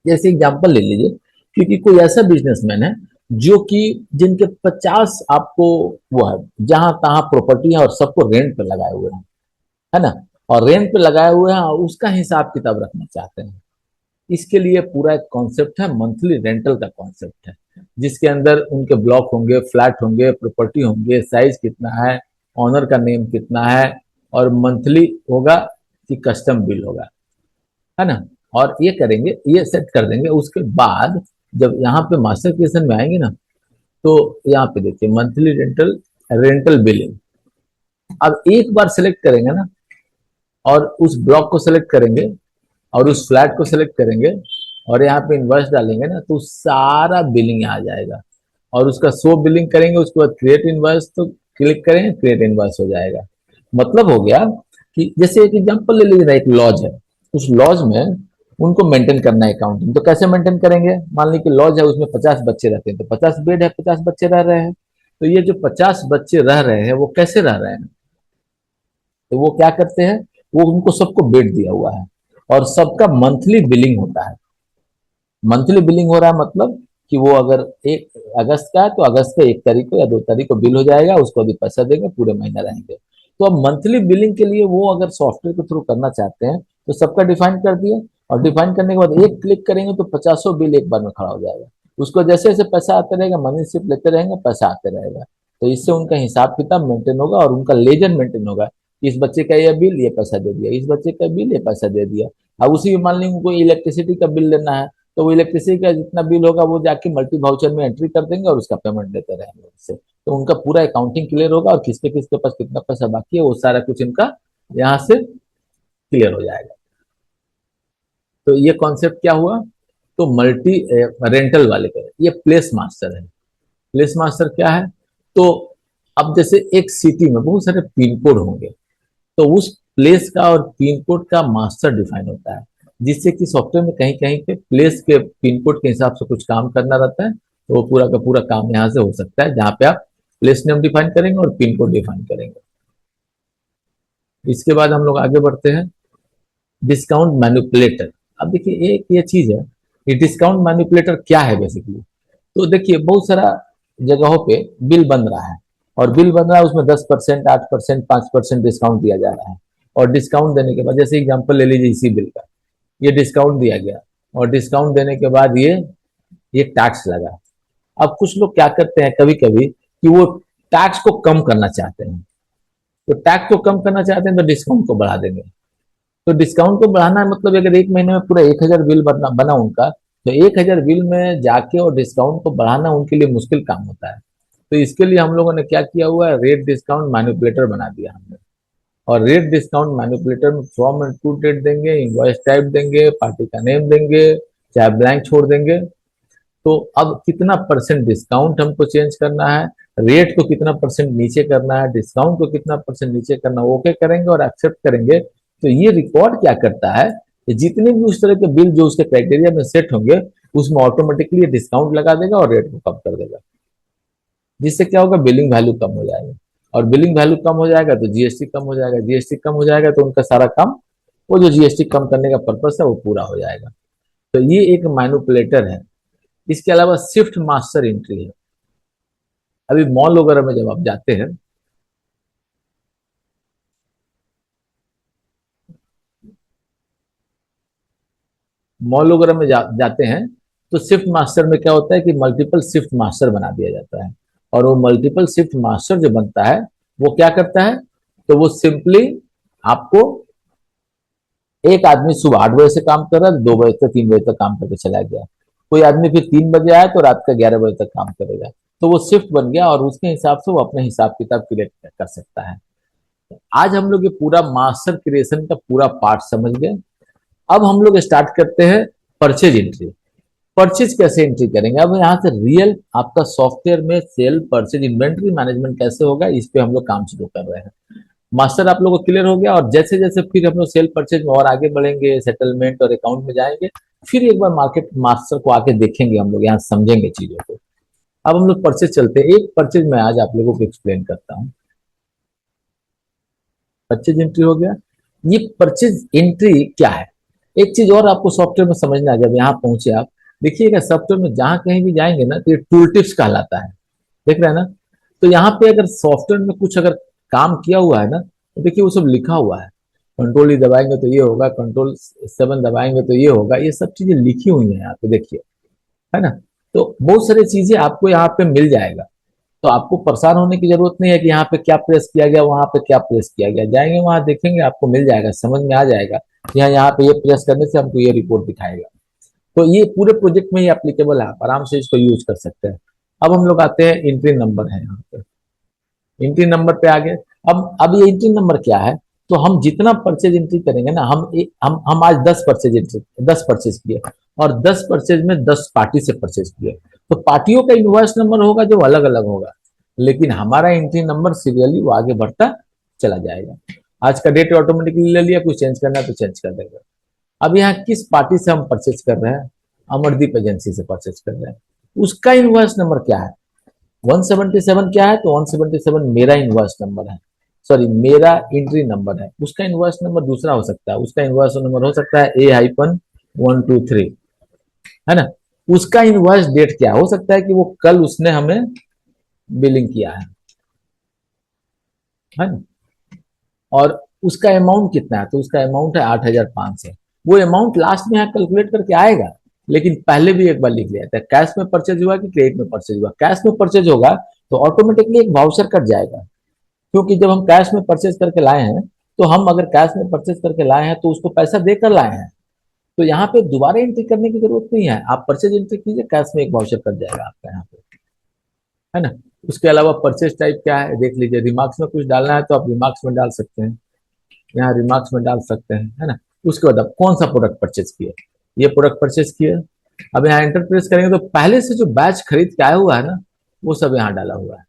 जैसे एग्जांपल ले लीजिए, क्योंकि कोई ऐसा बिजनेसमैन है जो कि जिनके 50 आपको वो है, जहां तहां प्रॉपर्टी है और सबको रेंट पे लगाए हुए हैं, है ना। और रेंट पे लगाए हुए हैं, उसका हिसाब किताब रखना चाहते हैं। इसके लिए पूरा एक कॉन्सेप्ट है, मंथली रेंटल का कॉन्सेप्ट है, जिसके अंदर उनके ब्लॉक होंगे, फ्लैट होंगे, प्रॉपर्टी होंगे, साइज कितना है, ऑनर का नेम कितना है, और मंथली होगा कि कस्टम बिल होगा, है ना। और ये करेंगे, ये सेट कर देंगे। उसके बाद जब यहाँ पे मास्टर क्रिएशन में आएंगे ना, तो यहाँ पे देखिए मंथली रेंटल, रेंटल बिलिंग। अब एक बार सेलेक्ट करेंगे ना, और उस ब्लॉक को सेलेक्ट करेंगे, और उस फ्लैट को सिलेक्ट करेंगे और यहाँ पे इनवॉइस डालेंगे ना, तो सारा बिलिंग आ जाएगा और उसका शो बिलिंग करेंगे। उसके बाद क्रिएट इनवॉइस तो क्लिक करेंगे, क्रिएट इनवॉइस हो जाएगा। मतलब हो गया कि जैसे एक एग्जांपल ले लीजिए, एक लॉज है, उस लॉज में उनको मेंटेन करना है अकाउंटिंग, तो कैसे मेंटेन करेंगे? मान लीजिए कि लॉज है, उसमें 50 बच्चे रहते हैं, तो 50 बेड है, 50 बच्चे रह रहे हैं। तो ये जो 50 बच्चे रह रहे हैं वो कैसे रह रहे हैं? तो वो क्या करते हैं, वो उनको सबको बेड दिया हुआ है और सबका मंथली बिलिंग होता है। मंथली बिलिंग हो रहा है मतलब कि वो अगर 1 अगस्त का है तो अगस्त के 1 तारीख को या 2 तारीख को बिल हो जाएगा, उसको अभी पैसा देंगे, पूरे महीना रहेंगे। तो अब मंथली बिलिंग के लिए वो अगर सॉफ्टवेयर के थ्रू करना चाहते हैं तो सबका डिफाइन कर दिए, और डिफाइन करने के बाद एक क्लिक करेंगे तो 50 बिल एक बार में खड़ा हो जाएगा। उसको जैसे जैसे पैसा आते रहेगा, मनी सिर्फ लेते रहेंगे, पैसा आते रहेगा। तो इससे उनका हिसाब किताब मेंटेन होगा और उनका लेजर मेंटेन होगा। इस बच्चे का ये बिल, ये पैसा दे दिया, इस बच्चे का बिल, ये पैसा दे दिया। अब उसी में मान लीजिए उनको इलेक्ट्रिसिटी का बिल लेना है, तो वो इलेक्ट्रिसिटी का जितना बिल होगा वो जाके मल्टी वाउचर में एंट्री कर देंगे और उसका पेमेंट लेते रहेंगे उससे। तो उनका पूरा अकाउंटिंग क्लियर होगा और किसके किसके पास कितना पैसा बाकी है वो सारा कुछ इनका यहाँ से क्लियर हो जाएगा। तो ये कॉन्सेप्ट क्या हुआ? तो मल्टी रेंटल वाले का ये प्लेस मास्टर है। प्लेस मास्टर क्या है? तो अब जैसे एक सिटी में बहुत सारे पिन कोड होंगे, तो उस प्लेस का और पिन कोड का मास्टर डिफाइन होता है, जिससे कि सॉफ्टवेयर में कहीं कहीं पे प्लेस के पिन कोड के हिसाब से कुछ काम करना रहता है, तो वो पूरा का पूरा काम यहाँ से हो सकता है, जहाँ पे आप प्लेस नेम डिफाइन करेंगे और पिन कोड डिफाइन करेंगे। इसके बाद हम लोग आगे बढ़ते हैं, डिस्काउंट मैनिपुलेटर। अब देखिए एक ये चीज है, ये डिस्काउंट मैनिपुलेटर क्या है बेसिकली। तो देखिए बहुत सारा जगहों पे बिल बन रहा है, और बिल बन रहा है उसमें 10%, 8%, 5% डिस्काउंट दिया जा रहा है। और डिस्काउंट देने के बाद जैसे एग्जांपल ले लीजिए इसी बिल का, ये डिस्काउंट दिया गया और डिस्काउंट देने के बाद ये टैक्स लगा। अब कुछ लोग क्या करते हैं कभी कभी कि वो टैक्स को कम करना चाहते हैं, तो टैक्स को कम करना चाहते हैं तो डिस्काउंट को बढ़ा देंगे। तो डिस्काउंट को बढ़ाना है मतलब अगर एक महीने में पूरा 1,000 बिल बना उनका, तो 1,000 बिल में जाके और डिस्काउंट को बढ़ाना उनके लिए मुश्किल काम होता है। तो इसके लिए हम लोगों ने क्या किया हुआ है, रेट डिस्काउंट मैनिपुलेटर बना दिया हमने। और रेट डिस्काउंट मैनिपुलेटर में फ्रॉम एंड टू डेट देंगे, इनवॉइस टाइप देंगे, पार्टी का नेम देंगे, चाहे ब्लैंक छोड़ देंगे। तो अब कितना परसेंट डिस्काउंट हमको चेंज करना है, रेट को कितना परसेंट नीचे करना है, डिस्काउंट को कितना परसेंट नीचे करना है, ओके करेंगे और एक्सेप्ट करेंगे। तो ये रिकॉर्ड क्या करता है कि जितने भी उस तरह के बिल जो उसके क्राइटेरिया में सेट होंगे, उसमें ऑटोमेटिकली डिस्काउंट लगा देगा और रेट को कम कर देगा। जिससे क्या होगा, बिलिंग वैल्यू कम हो जाएगा, और बिलिंग वैल्यू कम हो जाएगा तो जीएसटी कम हो जाएगा, जीएसटी कम हो जाएगा तो उनका सारा काम, वो जो जीएसटी कम करने का पर्पस है वो पूरा हो जाएगा। तो ये एक मैनिपुलेटर है। इसके अलावा शिफ्ट मास्टर एंट्री है। अभी मॉल वगैरह में जब आप जाते हैं, मॉल वगैरह में जाते हैं, तो शिफ्ट मास्टर में क्या होता है कि मल्टीपल शिफ्ट मास्टर बना दिया जाता है। और वो मल्टीपल शिफ्ट मास्टर जो बनता है वो क्या करता है, तो वो सिंपली आपको, एक आदमी सुबह 8 बजे से काम कर रहा है, 2 बजे तक 3 बजे तक काम करके चला गया। कोई आदमी फिर 3 बजे आया तो रात का 11 बजे तक काम करेगा। तो वो शिफ्ट बन गया और उसके हिसाब से वो अपने हिसाब किताब क्रिएट कर सकता है। आज हम लोग ये पूरा मास्टर क्रिएशन का पूरा पार्ट समझ गए। अब हम लोग स्टार्ट करते हैं परचेज एंट्री। परचेज कैसे एंट्री करेंगे, अब यहाँ से रियल आपका सॉफ्टवेयर में सेल परचेज इन्वेंट्री मैनेजमेंट कैसे होगा, इस पे हम लोग काम शुरू कर रहे हैं। मास्टर आप लोगों को क्लियर हो गया, और जैसे जैसे फिर हम लोग सेल परचेज में और आगे बढ़ेंगे, सेटलमेंट और अकाउंट में जाएंगे, फिर एक बार मार्केट मास्टर को आके देखेंगे, हम लोग यहाँ समझेंगे चीजों को। अब हम लोग परचेज चलते हैं, एक परचेज मैं आज आप लोगों को एक्सप्लेन करता हूँ। परचेज एंट्री हो गया। ये परचेज एंट्री क्या है, एक चीज और आपको सॉफ्टवेयर में समझना है। जब यहाँ पहुंचे आप देखिएगा, सॉफ्टवेयर में जहां कहीं भी जाएंगे ना तो ये टूल टिप्स कहलाता है, देख रहे हैं ना। तो यहाँ पे अगर सॉफ्टवेयर में कुछ अगर काम किया हुआ है ना, तो देखिए वो सब लिखा हुआ है। कंट्रोल ई दबाएंगे तो ये होगा, कंट्रोल 7 दबाएंगे तो ये होगा, ये सब चीजें लिखी हुई है यहाँ पे देखिए, है ना। तो बहुत सारी चीजें आपको यहाँ पे मिल जाएगा। तो आपको परेशान होने की जरूरत नहीं है कि यहाँ पे क्या प्रेस किया गया, वहां पे क्या प्रेस किया गया। जाएंगे वहां देखेंगे, आपको मिल जाएगा, समझ में आ जाएगा कि हाँ यहाँ पे ये प्रेस करने से हमको ये रिपोर्ट दिखाएगा। तो ये पूरे प्रोजेक्ट में ही एप्लीकेबल है, आप आराम से इसको यूज कर सकते हैं। अब हम लोग आते हैं, एंट्री नंबर है यहाँ पे, एंट्री नंबर पे आ गए। अब ये एंट्री नंबर क्या है, तो हम जितना परचेज एंट्री करेंगे ना, हम आज 10 परचेज किए, और 10 परचेज में 10 पार्टी से परचेज किए, तो पार्टियों का इनवॉइस नंबर होगा जो अलग अलग होगा, लेकिन हमारा एंट्री नंबर सीरियली वो आगे बढ़ता चला जाएगा। आज का डेट ऑटोमेटिकली ले लिया, कुछ चेंज करना है तो चेंज कर देगा। अब यहाँ किस पार्टी से हम परचेज कर रहे हैं? अमरदीप एजेंसी से परचेज कर रहे हैं। उसका इनवॉइस नंबर क्या है? 177 क्या है? तो 177 मेरा इनवॉइस नंबर है, सॉरी मेरा एंट्री नंबर है। उसका इनवॉइस नंबर दूसरा हो सकता है, उसका इनवॉइस नंबर हो सकता है A-123, है ना। उसका इनवॉइस डेट क्या हो सकता है कि वो कल उसने हमें बिलिंग किया है ना। और उसका अमाउंट कितना है? तो उसका अमाउंट है 8,500। वो अमाउंट लास्ट में यहाँ कैलकुलेट करके आएगा, लेकिन पहले भी एक बार लिख लिया था, कैश में परचेज हुआ कि क्रेडिट में परचेज हुआ। कैश में परचेज होगा तो ऑटोमेटिकली एक वाउचर कट जाएगा, क्योंकि जब हम कैश में परचेज करके लाए हैं, तो हम अगर कैश में परचेज करके लाए हैं तो उसको पैसा देकर लाए हैं, तो यहाँ पे दोबारा एंट्री करने की जरूरत नहीं है। आप परचेज एंट्री कीजिए, कैश में एक वाउचर कट जाएगा आपका यहाँ पे, है ना। उसके अलावा परचेज टाइप क्या है देख लीजिए। रिमार्क्स में कुछ डालना है तो आप रिमार्क्स में डाल सकते हैं, यहाँ रिमार्क्स में डाल सकते हैं, है ना। उसके बाद आप कौन सा प्रोडक्ट परचेज किए, ये प्रोडक्ट परचेज किए। अब यहाँ एंटर प्रेस करेंगे तो पहले से जो बैच खरीद के आया हुआ है ना, वो सब यहाँ डाला हुआ है,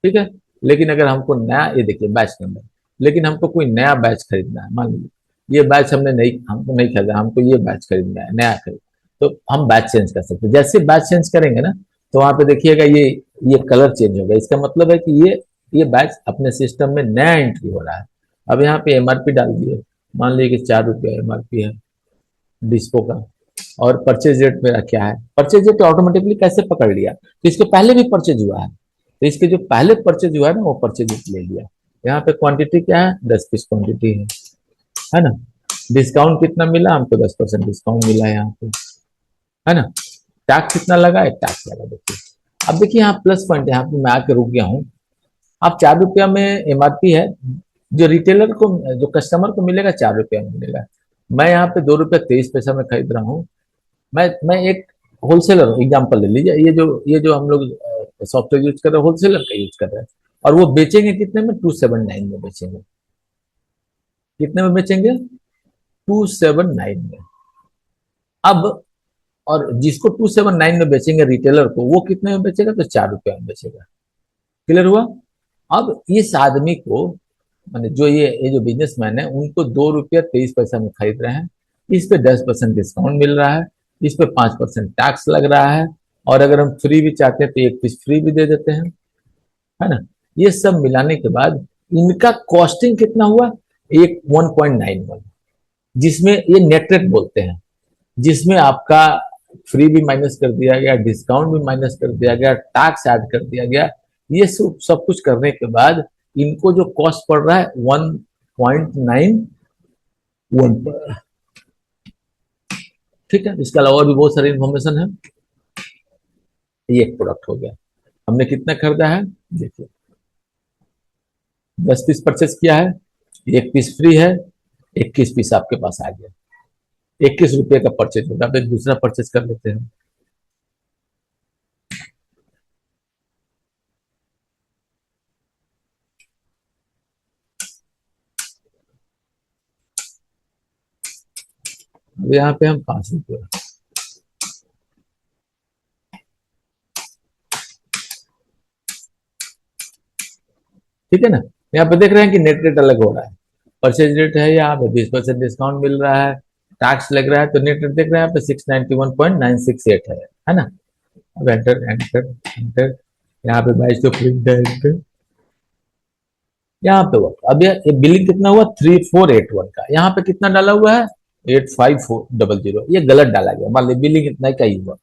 ठीक है। लेकिन अगर हमको नया, ये देखिए बैच नंबर, लेकिन हमको कोई नया बैच खरीदना है, मान लीजिए ये बैच हमको नहीं खरीदा, हमको ये बैच खरीदना है, नया खरीद, तो हम बैच चेंज कर सकते हैं। जैसे बैच चेंज करेंगे ना, तो वहां पे देखिएगा ये कलर चेंज होगा। इसका मतलब है कि ये बैच अपने सिस्टम में नया एंट्री हो रहा है। अब यहाँ पे एमआरपी डाल दिए, मान लीजिए कि 4 रुपया एमआरपी है डिस्पो का, और परचेज रेट मेरा क्या है? परचेज रेट ऑटोमेटिकली कैसे पकड़ लिया? तो इसके पहले भी परचेज हुआ है, तो इसके जो पहले परचेज हुआ है ना, वो परचेज रेट ले लिया। यहाँ पे क्वांटिटी क्या है? 10 पीस क्वांटिटी है ना। डिस्काउंट कितना मिला हमको? 10% डिस्काउंट मिला है यहाँ पे, है ना। टैक्स कितना लगा है? टैक्स लगा, देखिए। अब देखिए यहाँ प्लस पॉइंट है, यहाँ पे मैं आके रुक गया हूँ। अब 4 रुपया में एमआरपी है, जो रिटेलर को, जो कस्टमर को मिलेगा 4 रुपया में मिलेगा। मैं यहाँ पे 2 रुपया 23 पैसा में खरीद रहा हूँ। मैं एक होलसेलर हूँ, एग्जाम्पल ले लीजिए। ये जो हम लोग सॉफ्टवेयर यूज कर रहे हैं, होलसेलर का यूज कर रहे हैं, और वो बेचेंगे कितने में? 279 में बेचेंगे। कितने में बेचेंगे? 279 में। अब और जिसको 279 में बेचेंगे रिटेलर को, वो कितने में बेचेगा? तो 4 रुपया में बेचेगा। क्लियर हुआ? अब इस आदमी को, माने जो ये जो बिजनेसमैन है, उनको 2 रुपया 23 पैसा में खरीद रहे हैं। इस पे 10% डिस्काउंट मिल रहा है, इस पे 5% टैक्स लग रहा है, और अगर हम फ्री भी चाहते हैं तो एक पीस फ्री भी दे देते हैं, है ना। ये सब मिलाने के बाद इनका कॉस्टिंग कितना हुआ? एक 1.91, जिसमें ये नेट रेट बोलते हैं, जिसमें आपका फ्री भी माइनस कर दिया गया, डिस्काउंट भी माइनस कर दिया गया, टैक्स ऐड कर दिया गया। ये सब कुछ करने के बाद इनको जो कॉस्ट पड़ रहा है 1.91 पर, ठीक है। इसके अलावा भी बहुत सारी इंफॉर्मेशन है। ये एक प्रोडक्ट हो गया। हमने कितना खरीदा है देखिए, 10 पीस परचेस किया है, एक पीस फ्री है, 21 पीस आपके पास आ गया, 21 रुपये का परचेज होगा। अब एक दूसरा परचेज कर लेते हैं। अब यहाँ पे हम 5 रुपये, ठीक है ना। यहाँ पे देख रहे हैं कि नेट रेट अलग हो रहा है, परचेज रेट है यहाँ पे 20% डिस्काउंट मिल रहा है, टैक्स लग रहा है, तो नेट रेट देख रहे हैं यहाँ पे 691.968 है ना। अब एंटर एंटर एंटर, यहाँ पे 22 प्रिंट है एंटर, यहाँ पे वो अब ये बिलिंग कितना हुआ? 3481 का। यहाँ पे कितना डाला हुआ है? 85400। ये गलत डाला गया, मान ली बिलिंग इतना का ही हुआ,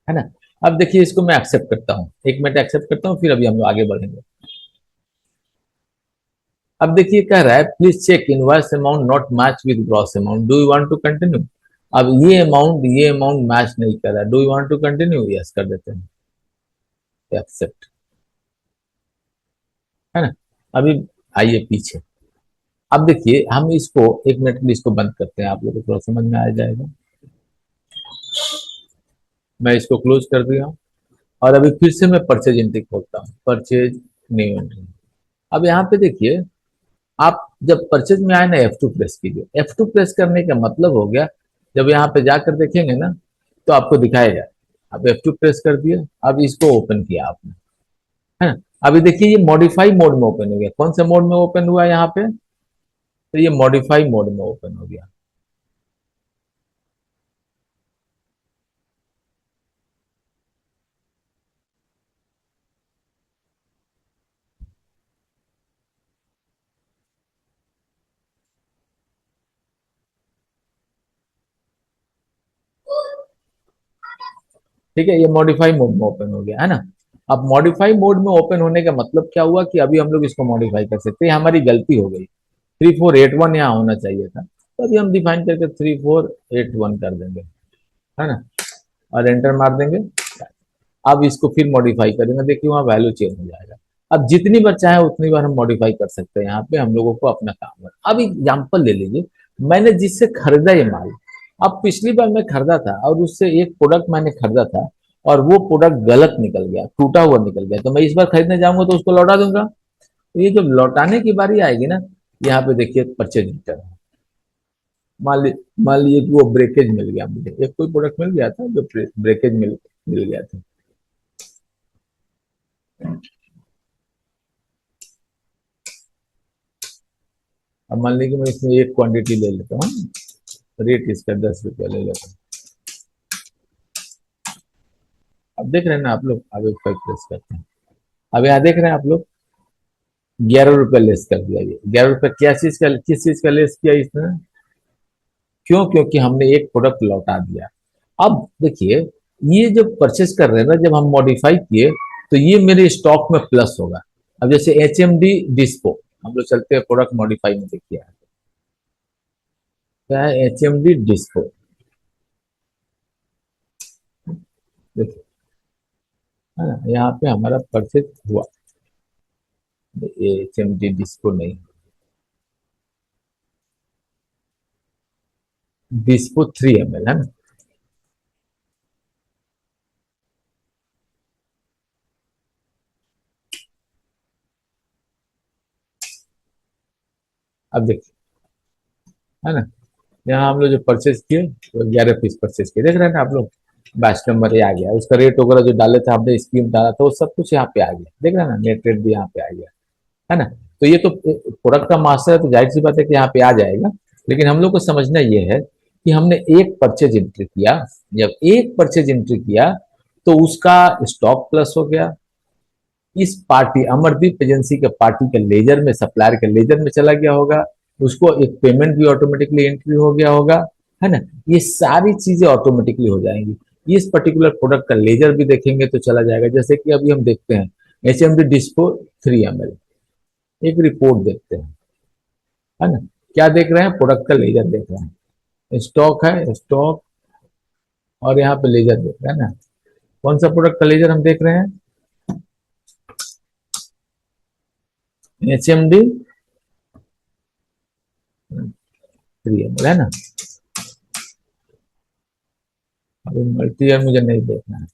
है ना। अब देखिए इसको मैं एक्सेप्ट करता हूँ, 1 मिनट एक्सेप्ट करता हूँ, फिर अभी हम लोग आगे बढ़ेंगे। अब देखिए कह रहा है please check invoice amount not match with gross amount, do you want to continue. अब ये अमाउंट मैच नहीं कर रहा, do you want to continue, yes कर देते हैं, एक्सेप्ट, है ना। अभी आइए पीछे। अब देखिए हम इसको 1 मिनट के लिए इसको बंद करते हैं, आप लोगों को थोड़ा समझ में आ जाएगा। मैं इसको क्लोज कर दिया हूँ, और अभी फिर से मैं परचेज एंट्री खोलता हूँ, परचेज न्यू एंट्री। अब यहाँ पे देखिए आप जब परचेज में आए ना F2 प्रेस कीजिए। F2 प्रेस करने का मतलब हो गया, जब यहाँ पे जाकर देखेंगे ना तो आपको दिखाएगा। आप F2 प्रेस कर दिए, अब इसको ओपन किया आपने, है ना। अभी देखिए ये मॉडिफाई मोड में ओपन हो गया। कौन से मोड में ओपन हुआ यहाँ पे? तो ये मॉडिफाई मोड में ओपन हो गया। ठीक है, ये मॉडिफाई मोड में ओपन हो गया, है ना। अब मॉडिफाई मोड में ओपन होने का मतलब क्या हुआ कि अभी हम लोग इसको मॉडिफाई कर सकते हैं। हमारी गलती हो गई, 3481 यहाँ होना चाहिए था, तो अभी हम डिफाइन करके 3481 कर देंगे, है ना, और एंटर मार देंगे। अब इसको फिर मॉडिफाई करेंगे, देखिए वहाँ वैल्यू चेंज हो जाएगा। अब जितनी बार चाहे उतनी बार हम मॉडिफाई कर सकते हैं। यहाँ पे हम लोगों को अपना काम है। अब एग्जाम्पल ले लीजिए, मैंने जिससे खरीदा ये माल, अब पिछली बार मैं खरीदा था और उससे एक प्रोडक्ट मैंने खरीदा था और वो प्रोडक्ट गलत निकल गया, टूटा हुआ निकल गया, तो मैं इस बार खरीदने जाऊंगा तो उसको लौटा दूंगा। तो ये जब लौटाने की बारी आएगी ना, यहाँ पे देखिए परचेज रिटर्न। मान लीजिए कि वो ब्रेकेज मिल गया, मुझे एक कोई प्रोडक्ट मिल गया था जो ब्रेकेज मिल गया था। अब मान लीजिए मैं इसमें एक क्वांटिटी ले लेता हूँ, रेट इसका 10 रुपया ले लेता हूँ। अब देख रहे हैं ना आप लोग, अब एक प्रेस करते हैं। अब यहाँ देख रहे हैं आप लोग, 11 रुपया लेस कर दिया। ये 11 रुपया क्या चीज का, किस चीज का लेस किया इसने? क्यों? क्योंकि हमने एक प्रोडक्ट लौटा दिया। अब देखिए, ये जब परचेस कर रहे हैं ना, जब हम मॉडिफाई किए तो ये मेरे स्टॉक में प्लस होगा। अब जैसे HMD डिस्पो, हम लोग चलते हैं प्रोडक्ट मॉडिफाई में, देखिए क्या है HMD डिस्पो। देखिए, है ना, यहाँ पे हमारा परचेज हुआ। HMD डिस्पो नहीं, डिस्पो 3 ml, है ना। अब देखिए, है ना, यहाँ हम लोग जो परचेज किए वो 11 पीस परचेज किए, देख रहे हैं ना आप लोग। बैच नंबर ये आ गया, उसका रेट वगैरह जो डाले थे हमने, स्कीम डाला था, वो सब कुछ यहाँ पे आ गया, देख रहे हैं ना, नेट रेट भी यहाँ पे आ गया, है ना। तो ये तो प्रोडक्ट का मास्टर है, तो जाहिर सी बात है कि यहाँ पे आ जाएगा। लेकिन हम लोग को समझना ये है कि हमने एक परचेज एंट्री किया, जब एक परचेज एंट्री किया तो उसका स्टॉक प्लस हो गया। इस पार्टी अमरदीप एजेंसी के पार्टी के लेजर में, सप्लायर के लेजर में चला गया होगा, उसको एक पेमेंट भी ऑटोमेटिकली एंट्री हो गया होगा, है ना। ये सारी चीजें ऑटोमेटिकली हो जाएंगी। इस पर्टिकुलर प्रोडक्ट का लेजर भी देखेंगे तो चला जाएगा। जैसे कि अभी हम देखते हैं HMD डिस्पो 3 ml, एक रिपोर्ट देखते हैं, है ना। क्या देख रहे हैं? प्रोडक्ट का लेजर देख रहे हैं, स्टॉक है स्टॉक, और यहाँ पे लेजर देख रहे हैं ना। कौन सा प्रोडक्ट का लेजर हम देख रहे हैं? HMD 3 ml, है ना। अभी मल्टी ईयर मुझे नहीं देखना है।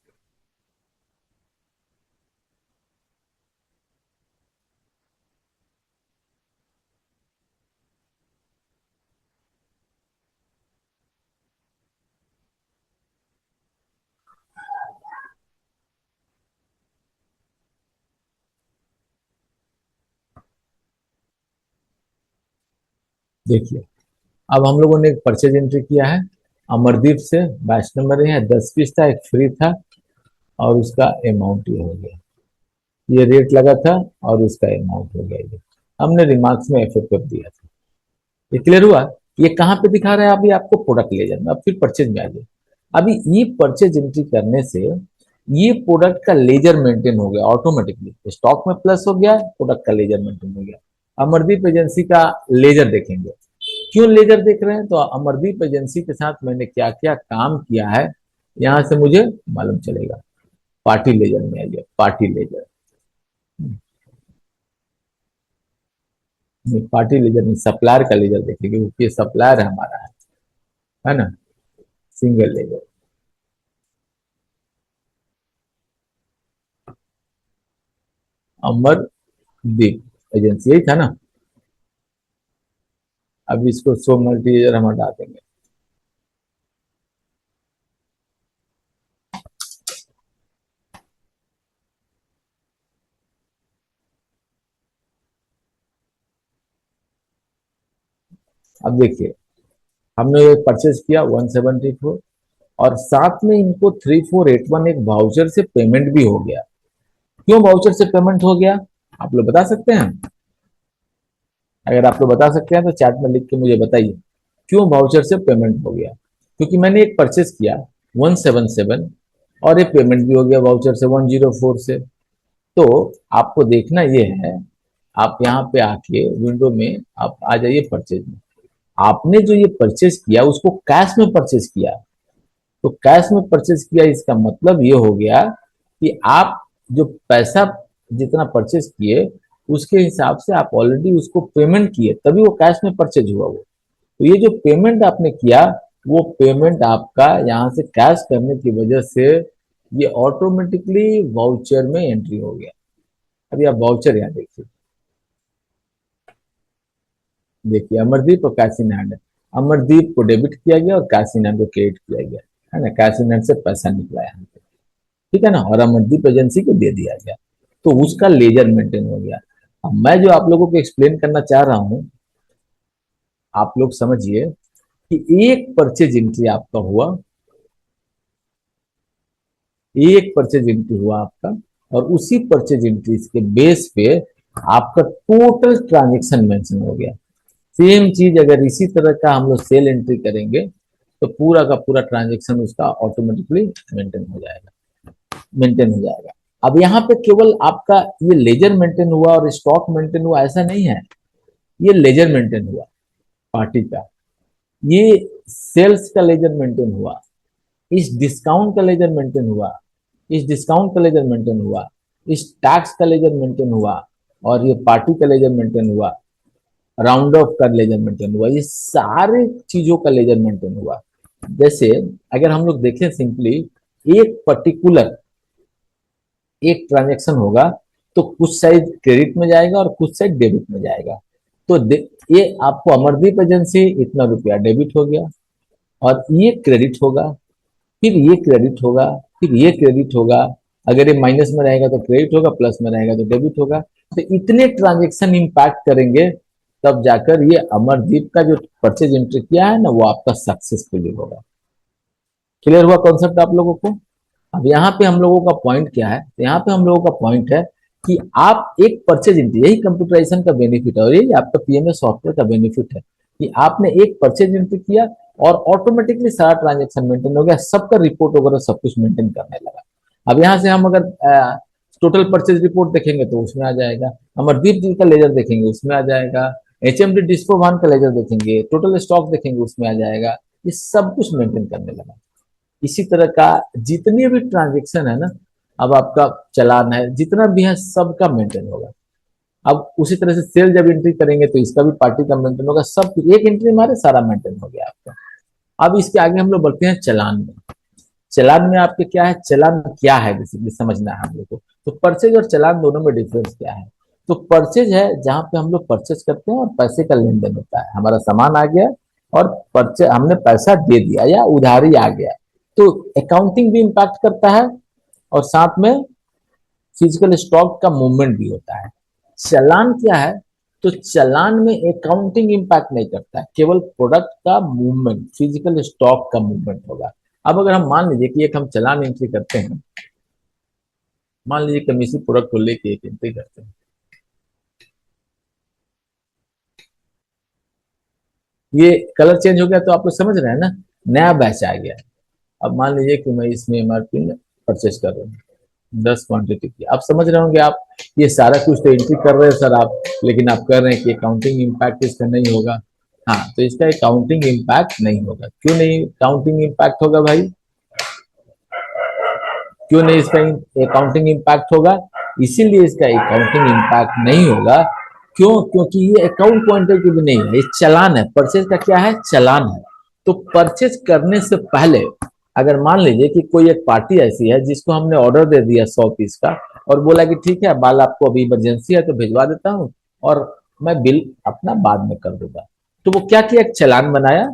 देखिए, अब हम लोगों ने एक परचेज एंट्री किया है अमरदीप से, बैच नंबर है 10 पीस था, एक फ्री था, और उसका अमाउंट ये हो गया, ये रेट लगा था और उसका अमाउंट हो गया ये। हमने रिमार्क्स में FF दिया था। ये क्लियर हुआ? ये कहाँ पे दिखा रहा है अभी आपको? प्रोडक्ट लेजर में। अब फिर परचेज में आ जाए। अभी ये परचेज एंट्री करने से ये प्रोडक्ट का लेजर मेंटेन हो गया ऑटोमेटिकली, स्टॉक में प्लस हो गया, प्रोडक्ट का लेजर मेंटेन हो गया। अमरदीप एजेंसी का लेजर देखेंगे। क्यों लेजर देख रहे हैं? तो अमरदीप एजेंसी के साथ मैंने क्या क्या काम किया है, यहां से मुझे मालूम चलेगा। पार्टी लेजर में आइए, पार्टी लेजर, पार्टी लेजर में सप्लायर का लेजर देखेंगे, क्योंकि ये सप्लायर हमारा है ना। सिंगल लेजर, अमरदीप एजेंसी, यही था ना। अब इसको शो मल्टीलेजर हम हटा देंगे। अब देखिए, हमने ये परचेज किया 174, और साथ में इनको 3481 एक वाउचर से पेमेंट भी हो गया। क्यों वाउचर से पेमेंट हो गया, आप लोग बता सकते हैं? अगर आप लोग बता सकते हैं तो चैट में लिख के मुझे बताइए, क्यों वाउचर से पेमेंट हो गया? क्योंकि मैंने एक परचेस किया 177, और ये पेमेंट भी हो गया वाउचर से 104 से। तो आपको देखना ये है, आप यहाँ पे आके विंडो में आप आ जाइए परचेज में। आपने जो ये परचेज किया उसको कैश में परचेज किया, तो कैश में परचेज किया इसका मतलब ये हो गया कि आप जो पैसा जितना परचेज किए उसके हिसाब से आप ऑलरेडी उसको पेमेंट किए, तभी वो कैश में परचेज हुआ। वो तो ये जो पेमेंट आपने किया, वो पेमेंट आपका यहाँ से कैश करने की वजह से ये ऑटोमेटिकली वाउचर में एंट्री हो गया। अभी आप वाउचर यहाँ देखिए, देखिए अमरदीप और काशीनाथ, अमरदीप को डेबिट किया गया और काशीनाथ को क्रेडिट किया गया, है ना। काशीनाथ से पैसा निकला यहाँ पे, ठीक है ना, और अमरदीप एजेंसी को दे दिया गया, तो उसका लेजर मेंटेन हो गया। अब मैं जो आप लोगों को एक्सप्लेन करना चाह रहा हूं, आप लोग समझिए कि एक परचेज एंट्री आपका हुआ, एक परचेज एंट्री हुआ आपका, और उसी परचेज एंट्री के बेस पे आपका टोटल ट्रांजेक्शन मेंशन हो गया। सेम चीज अगर इसी तरह का हम लोग सेल एंट्री करेंगे तो पूरा का पूरा ट्रांजेक्शन उसका ऑटोमेटिकली मेंटेन हो जाएगा, मेंटेन हो जाएगा। अब यहाँ पे केवल आपका ये लेजर मेंटेन हुआ और स्टॉक मेंटेन हुआ ऐसा नहीं है, ये लेजर मेंटेन हुआ पार्टी का, ये सेल्स का लेजर मेंटेन हुआ, इस डिस्काउंट का लेजर मेंटेन हुआ, इस डिस्काउंट का लेजर मेंटेन हुआ, इस टैक्स का लेजर मेंटेन हुआ, और ये पार्टी का लेजर मेंटेन हुआ, राउंड ऑफ का लेजर मेंटेन हुआ, ये सारे चीजों का लेजर मेंटेन हुआ। जैसे अगर हम लोग देखें सिंपली, एक पर्टिकुलर एक ट्रांजेक्शन होगा तो कुछ साइड क्रेडिट में जाएगा और कुछ साइड डेबिट में जाएगा। तो ये आपको अमरदीप एजेंसी इतना रुपया डेबिट हो गया, और ये क्रेडिट होगा, फिर ये क्रेडिट होगा, फिर ये क्रेडिट होगा, अगर ये माइनस में रहेगा तो क्रेडिट होगा, प्लस में रहेगा तो डेबिट होगा। तो इतने ट्रांजेक्शन इंपैक्ट करेंगे, तब जाकर ये अमरदीप का जो परचेज एंट्री किया है ना वो आपका सक्सेसफुल होगा। क्लियर हुआ कॉन्सेप्ट आप लोगों को? अब यहाँ पे हम लोगों का पॉइंट क्या है, तो यहाँ पे हम लोगों का पॉइंट है कि आप एक परचेज एंट्री, यही कंप्यूटराइजेशन का बेनिफिट है और यही आपका पीएमएस सॉफ्टवेयर का बेनिफिट है कि आपने एक परचेज एंट्री किया और ऑटोमेटिकली सारा ट्रांजेक्शन मेंटेन हो गया, सबका रिपोर्ट वगैरह सब कुछ मेंटेन करने लगा। अब यहाँ से हम अगर टोटल परचेज रिपोर्ट देखेंगे तो उसमें आ जाएगा, अमरदीप जी का लेजर देखेंगे उसमें आ जाएगा, एचएमडी डिस्कोवान का लेजर देखेंगे, टोटल स्टॉक देखेंगे उसमें आ जाएगा, ये सब कुछ मेंटेन करने लगा। इसी तरह का जितने भी ट्रांजेक्शन है ना, अब आपका चलान है जितना भी है सबका मेंटेन होगा। अब उसी तरह से सेल जब एंट्री करेंगे तो इसका भी पार्टी का मेंटेन होगा, सब एक एंट्री मारे सारा मेंटेन हो गया आपका। अब इसके आगे हम लोग बढ़ते हैं चलान में। चलान में आपके क्या है, चलान क्या है बेसिकली समझना है हम लोग को। तो परचेज और चलान दोनों में डिफरेंस क्या है? तो परचेज है जहां पे हम लोग परचेज करते हैं और पैसे का लेन देन होता है, हमारा सामान आ गया और परचेज हमने पैसा दे दिया या उधारी आ गया, तो अकाउंटिंग भी इम्पैक्ट करता है और साथ में फिजिकल स्टॉक का मूवमेंट भी होता है। चलान क्या है, तो चलान में अकाउंटिंग इम्पैक्ट नहीं करता है, केवल प्रोडक्ट का मूवमेंट, फिजिकल स्टॉक का मूवमेंट होगा। अब अगर हम मान लीजिए कि एक हम चलान एंट्री करते हैं, मान लीजिए कि हम इसी प्रोडक्ट को लेके एक एंट्री करते हैं, ये कलर चेंज हो गया तो आप लोग समझ रहे हैं ना, नया बैच आ गया। अब मान लीजिए कि मैं इसमें एमआरपी में परचेज कर रहा हूँ 10 क्वांटिटी की, आप समझ रहे होंगे आप, ये सारा कुछ तो एंट्री कर रहे हैं सर आप, लेकिन आप कर रहे हैं कि अकाउंटिंग इम्पैक्ट इसका नहीं होगा। हाँ, तो इसका अकाउंटिंग इम्पैक्ट नहीं होगा। क्यों नहीं अकाउंटिंग इम्पैक्ट होगा भाई, क्यों नहीं इसका अकाउंटिंग इम्पैक्ट होगा? इसीलिए इसका अकाउंटिंग इम्पैक्ट नहीं होगा, क्यों? क्योंकि ये अकाउंट पॉइंट ऑफ व्यू भी नहीं है, ये चलान है। परचेज का क्या है, चलान है। तो परचेज करने से पहले अगर मान लीजिए कि कोई एक पार्टी ऐसी है जिसको हमने ऑर्डर दे दिया 100 पीस का और बोला कि ठीक है बाल आपको अभी इमरजेंसी है तो भिजवा देता हूँ और मैं बिल अपना बाद में कर दूंगा, तो वो क्या किया, एक चालान बनाया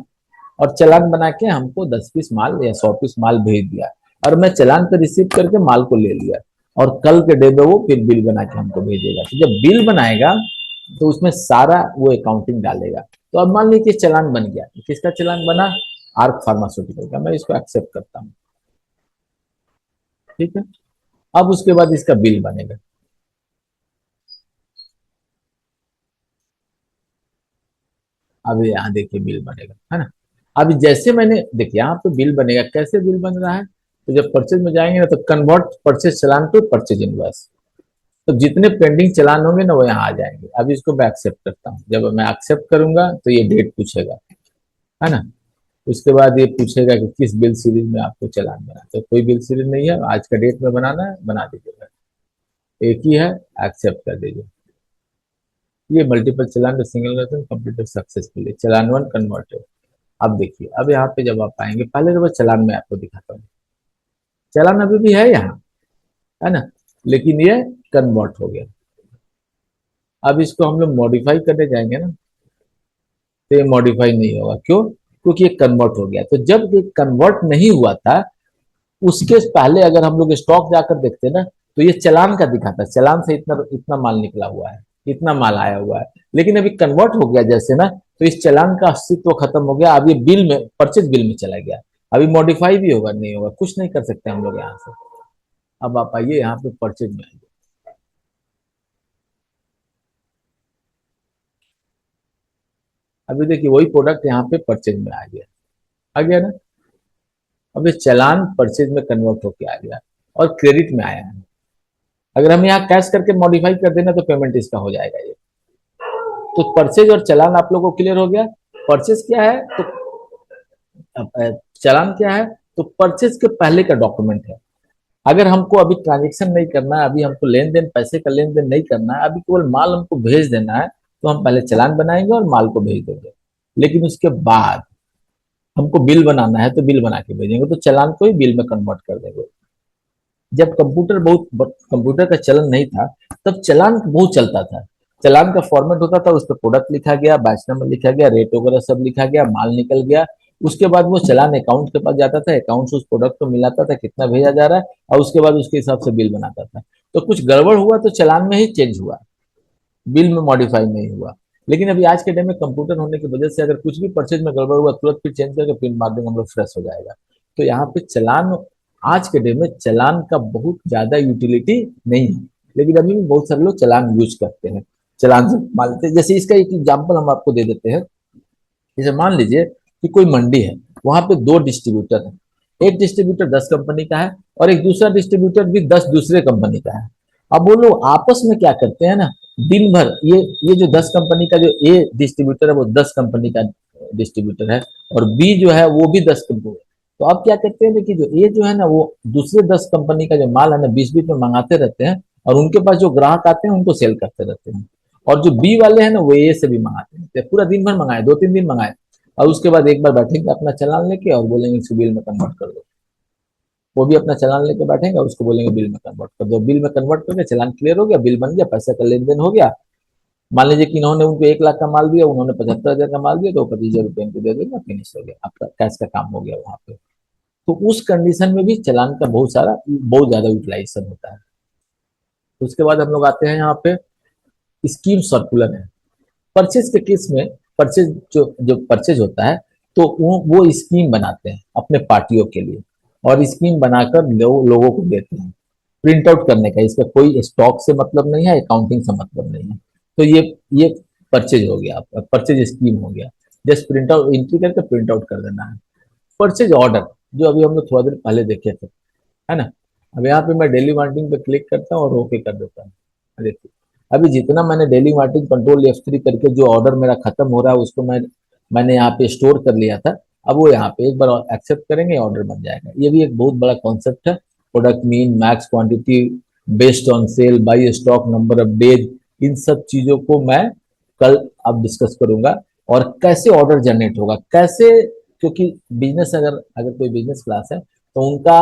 और चालान बना के हमको 10 पीस माल या 100 पीस माल भेज दिया, और मैं चालान पे रिसीव करके माल को ले लिया, और कल के डे में वो फिर बिल बना के हमको भेजेगा। तो जब बिल बनाएगा तो उसमें सारा वो अकाउंटिंग डालेगा। तो अब मान लीजिए चालान बन गया, किसका चालान बना, आर्क फार्मास्यूटिकल का, मैं इसको एक्सेप्ट करता हूँ, ठीक है। अब उसके बाद इसका बिल बनेगा, अब यहाँ देखिए बिल बनेगा, है ना। अभी जैसे मैंने देखिए यहाँ पे बिल बनेगा, कैसे बिल बन रहा है, तो जब परचेज में जाएंगे ना तो कन्वर्ट परचेज चालान टू परचेज इनवॉइस, तो जितने पेंडिंग चालान होंगे ना वो यहाँ आ जाएंगे। अब इसको मैं एक्सेप्ट करता हूँ, जब मैं एक्सेप्ट करूंगा तो ये डेट पूछेगा, है ना। उसके बाद ये पूछेगा कि किस बिल सीरीज में आपको चालान बना, तो कोई बिल सीरीज नहीं है, आज का डेट में बनाना है, बना दीजिएगा, एक ही है, एक्सेप्ट कर दीजिए। ये मल्टीपल चालान सिंगल कंप्लीटेड सक्सेसफुली, चालान वन कन्वर्टेड। अब देखिए, अब यहाँ पे जब आप आएंगे, पहले तो मैं चालान में आपको दिखाता हूँ, चालान अभी भी है यहाँ, है ना, लेकिन ये कन्वर्ट हो गया। अब इसको हम लोग मॉडिफाई करने जाएंगे ना, तो ये मॉडिफाई नहीं होगा, क्यों, क्योंकि ये कन्वर्ट हो गया। तो जब ये कन्वर्ट नहीं हुआ था, उसके पहले अगर हम लोग स्टॉक जाकर देखते ना, तो ये चालान का दिखाता, चालान से इतना इतना माल निकला हुआ है, इतना माल आया हुआ है। लेकिन अभी कन्वर्ट हो गया जैसे ना, तो इस चालान का अस्तित्व खत्म हो गया, अब ये बिल में, परचेज बिल में चला गया। अभी मॉडिफाई भी होगा, नहीं होगा, कुछ नहीं कर सकते हम लोग यहाँ से। अब आप आइए यहाँ पे परचेज में आइए, अभी देखिए वही प्रोडक्ट यहाँ पे परचेज में आ गया, आ गया ना। अब ये चालान परचेज में कन्वर्ट होके आ गया और क्रेडिट में आया है। अगर हम यहाँ कैश करके मॉडिफाई कर देना तो पेमेंट इसका हो जाएगा ये। तो परचेज और चालान आप लोगों को क्लियर हो गया। परचेज क्या है, तो चालान क्या है, तो परचेज के पहले का डॉक्यूमेंट है। अगर हमको अभी ट्रांजेक्शन नहीं करना है, अभी हमको लेन देन, पैसे का लेन देन नहीं करना है, अभी केवल माल हमको भेज देना है, तो हम पहले चालान बनाएंगे और माल को भेज देंगे। लेकिन उसके बाद हमको बिल बनाना है तो बिल बना के भेजेंगे, तो चालान को ही बिल में कन्वर्ट कर देंगे। जब कंप्यूटर का चलन नहीं था, तब चालान बहुत चलता था। चालान का फॉर्मेट होता था, उस पर प्रोडक्ट लिखा गया, बैच नंबर लिखा गया, रेट वगैरह सब लिखा गया, माल निकल गया। उसके बाद वो चालान अकाउंट के पास जाता था, अकाउंट से उस प्रोडक्ट को मिलाता था कितना भेजा जा रहा है, और उसके बाद उसके हिसाब से बिल बनाता था। तो कुछ गड़बड़ हुआ तो चालान में ही चेंज हुआ, बिल में मॉडिफाई नहीं हुआ। लेकिन अभी आज के टाइम में कंप्यूटर होने की वजह से अगर कुछ भी परचेज में गड़बड़ हुआ, तुरंत फिर चेंज करके प्रिंट मार देंगे हम लोग, फ्रेश हो जाएगा। तो यहाँ पे चालान, आज के डे में चालान का बहुत ज्यादा यूटिलिटी नहीं है, लेकिन अभी भी बहुत सारे लोग चालान यूज करते हैं, चालान से मान लेते हैं। जैसे इसका एक एग्जाम्पल हम आपको दे देते हैं। जैसे मान लीजिए कि कोई मंडी है, वहां पे दो डिस्ट्रीब्यूटर है, एक डिस्ट्रीब्यूटर 10 कंपनी का है और एक दूसरा डिस्ट्रीब्यूटर भी 10 दूसरे कंपनी का है। अब वो लोग आपस में क्या करते हैं ना, दिन भर ये जो 10 कंपनी का जो ए डिस्ट्रीब्यूटर है वो 10 कंपनी का डिस्ट्रीब्यूटर है, और बी जो है वो भी 10 कंपनी। तो अब क्या करते हैं कि जो ए जो है ना वो दूसरे 10 कंपनी का जो माल है ना बीच बीच में मंगाते रहते हैं, और उनके पास जो ग्राहक आते हैं उनको सेल करते रहते हैं। और जो बी वाले हैं ना वो ए से भी मंगाते रहते हैं, पूरा दिन भर मंगाए, 2-3 दिन मंगाए, और उसके बाद एक बार बैठेंगे अपना चालान लेके और बोलेंगे इसको बिल में कन्वर्ट कर दो। वो भी अपना चालान लेके बैठेंगे और उसको बोलेंगे बिल में कन्वर्ट कर दो। बिल में कन्वर्ट करके चालान क्लियर हो गया, बिल बन गया, पैसे का लेन देन हो गया। मान लीजिए कि इन्होंने उनको 1 लाख का माल दिया, उन्होंने 75,000 का माल दिया, तो 25,000 रुपये इनको दे देगा, फिनिश हो गया, आपका कैश का काम हो गया वहां पे। तो उस कंडीशन में भी चालान का बहुत ज्यादा यूटिलाइजेशन होता है। उसके बाद हम लोग आते हैं यहाँ पे, स्कीम सर्कुलर है। परचेज के केस में, परचेज जो परचेज होता है, तो वो स्कीम बनाते हैं अपने पार्टियों के लिए, और स्कीम बनाकर लोगों को देते हैं प्रिंट आउट करने का। इसका कोई स्टॉक से मतलब नहीं है, अकाउंटिंग से मतलब नहीं है। तो ये परचेज हो गया, आपका परचेज स्कीम हो गया। जस्ट प्रिंट आउट, एंट्री करके प्रिंट आउट कर देना है। परचेज ऑर्डर, जो अभी हम लोग थोड़ा देर पहले देखे थे, है ना। अब यहाँ पे मैं डेली मार्टिंग पे क्लिक करता हूँ और ओके कर देता हूँ। देखिए अभी जितना मैंने डेली मार्टिंग कंट्रोल F3 करके जो ऑर्डर मेरा खत्म हो रहा है उसको मैंने यहाँ पे स्टोर कर लिया था। अब वो यहाँ पे एक बार एक्सेप्ट करेंगे, ऑर्डर बन जाएगा। ये भी एक बहुत बड़ा कॉन्सेप्ट है, product mean, max quantity, based on sale, by stock, number of days, इन सब चीजों को मैं कल अब डिस्कस करूंगा। और कैसे ऑर्डर जनरेट होगा, कैसे, क्योंकि बिजनेस, अगर अगर कोई बिजनेस क्लास है तो उनका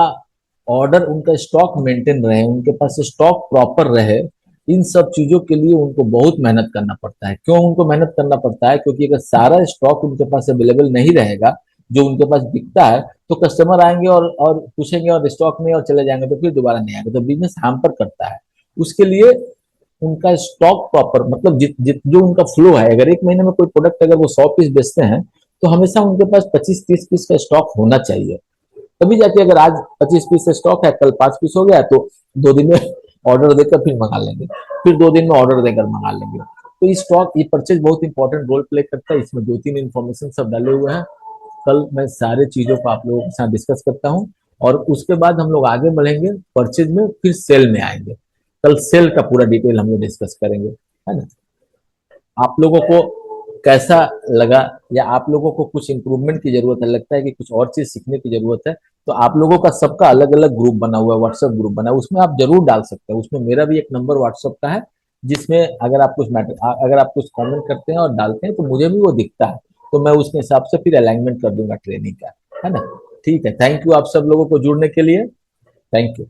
ऑर्डर, उनका स्टॉक मेंटेन रहे, उनके पास स्टॉक प्रॉपर रहे, इन सब चीजों के लिए उनको बहुत मेहनत करना पड़ता है। क्यों उनको मेहनत करना पड़ता है? क्योंकि अगर सारा स्टॉक उनके पास अवेलेबल नहीं रहेगा जो उनके पास बिकता है, तो कस्टमर आएंगे और पूछेंगे और स्टॉक नहीं और चले जाएंगे, तो फिर दोबारा नहीं आएंगे, तो बिजनेस हैम्पर करता है। उसके लिए उनका स्टॉक प्रॉपर, मतलब जित जित जो उनका फ्लो है, अगर एक महीने में कोई प्रोडक्ट अगर वो 100 पीस बेचते हैं, तो हमेशा उनके पास 25-30 पीस का स्टॉक होना चाहिए। तभी जाके, अगर आज 25 पीस स्टॉक है, कल 5 पीस हो गया, तो 2 दिन में ऑर्डर देकर फिर मंगा लेंगे, फिर 2 दिन में ऑर्डर देकर मंगा लेंगे। तो ये स्टॉक, ये परचेज बहुत इंपॉर्टेंट रोल प्ले करता है। इसमें 2-3 इन्फॉर्मेशन सब डाले हुए हैं। कल मैं सारे चीजों को आप लोगों के साथ डिस्कस करता हूँ, और उसके बाद हम लोग आगे बढ़ेंगे परचेज में, फिर सेल में आएंगे। कल सेल का पूरा डिटेल हम लोग डिस्कस करेंगे, है ना। आप लोगों को कैसा लगा, या आप लोगों को कुछ इंप्रूवमेंट की जरूरत है, लगता है कि कुछ और चीज सीखने की जरूरत है, तो आप लोगों का सबका अलग अलग ग्रुप बना हुआ है, व्हाट्सएप ग्रुप बना है, उसमें आप जरूर डाल सकते हैं। उसमें मेरा भी एक नंबर व्हाट्सएप का है, जिसमें अगर आप कुछ मैटर, अगर आप कुछ कमेंट करते हैं और डालते हैं, तो मुझे भी वो दिखता है, तो मैं उसके हिसाब से फिर अलाइनमेंट कर दूंगा ट्रेनिंग का, है ना। ठीक है, थैंक यू आप सब लोगों को जुड़ने के लिए। Thank you.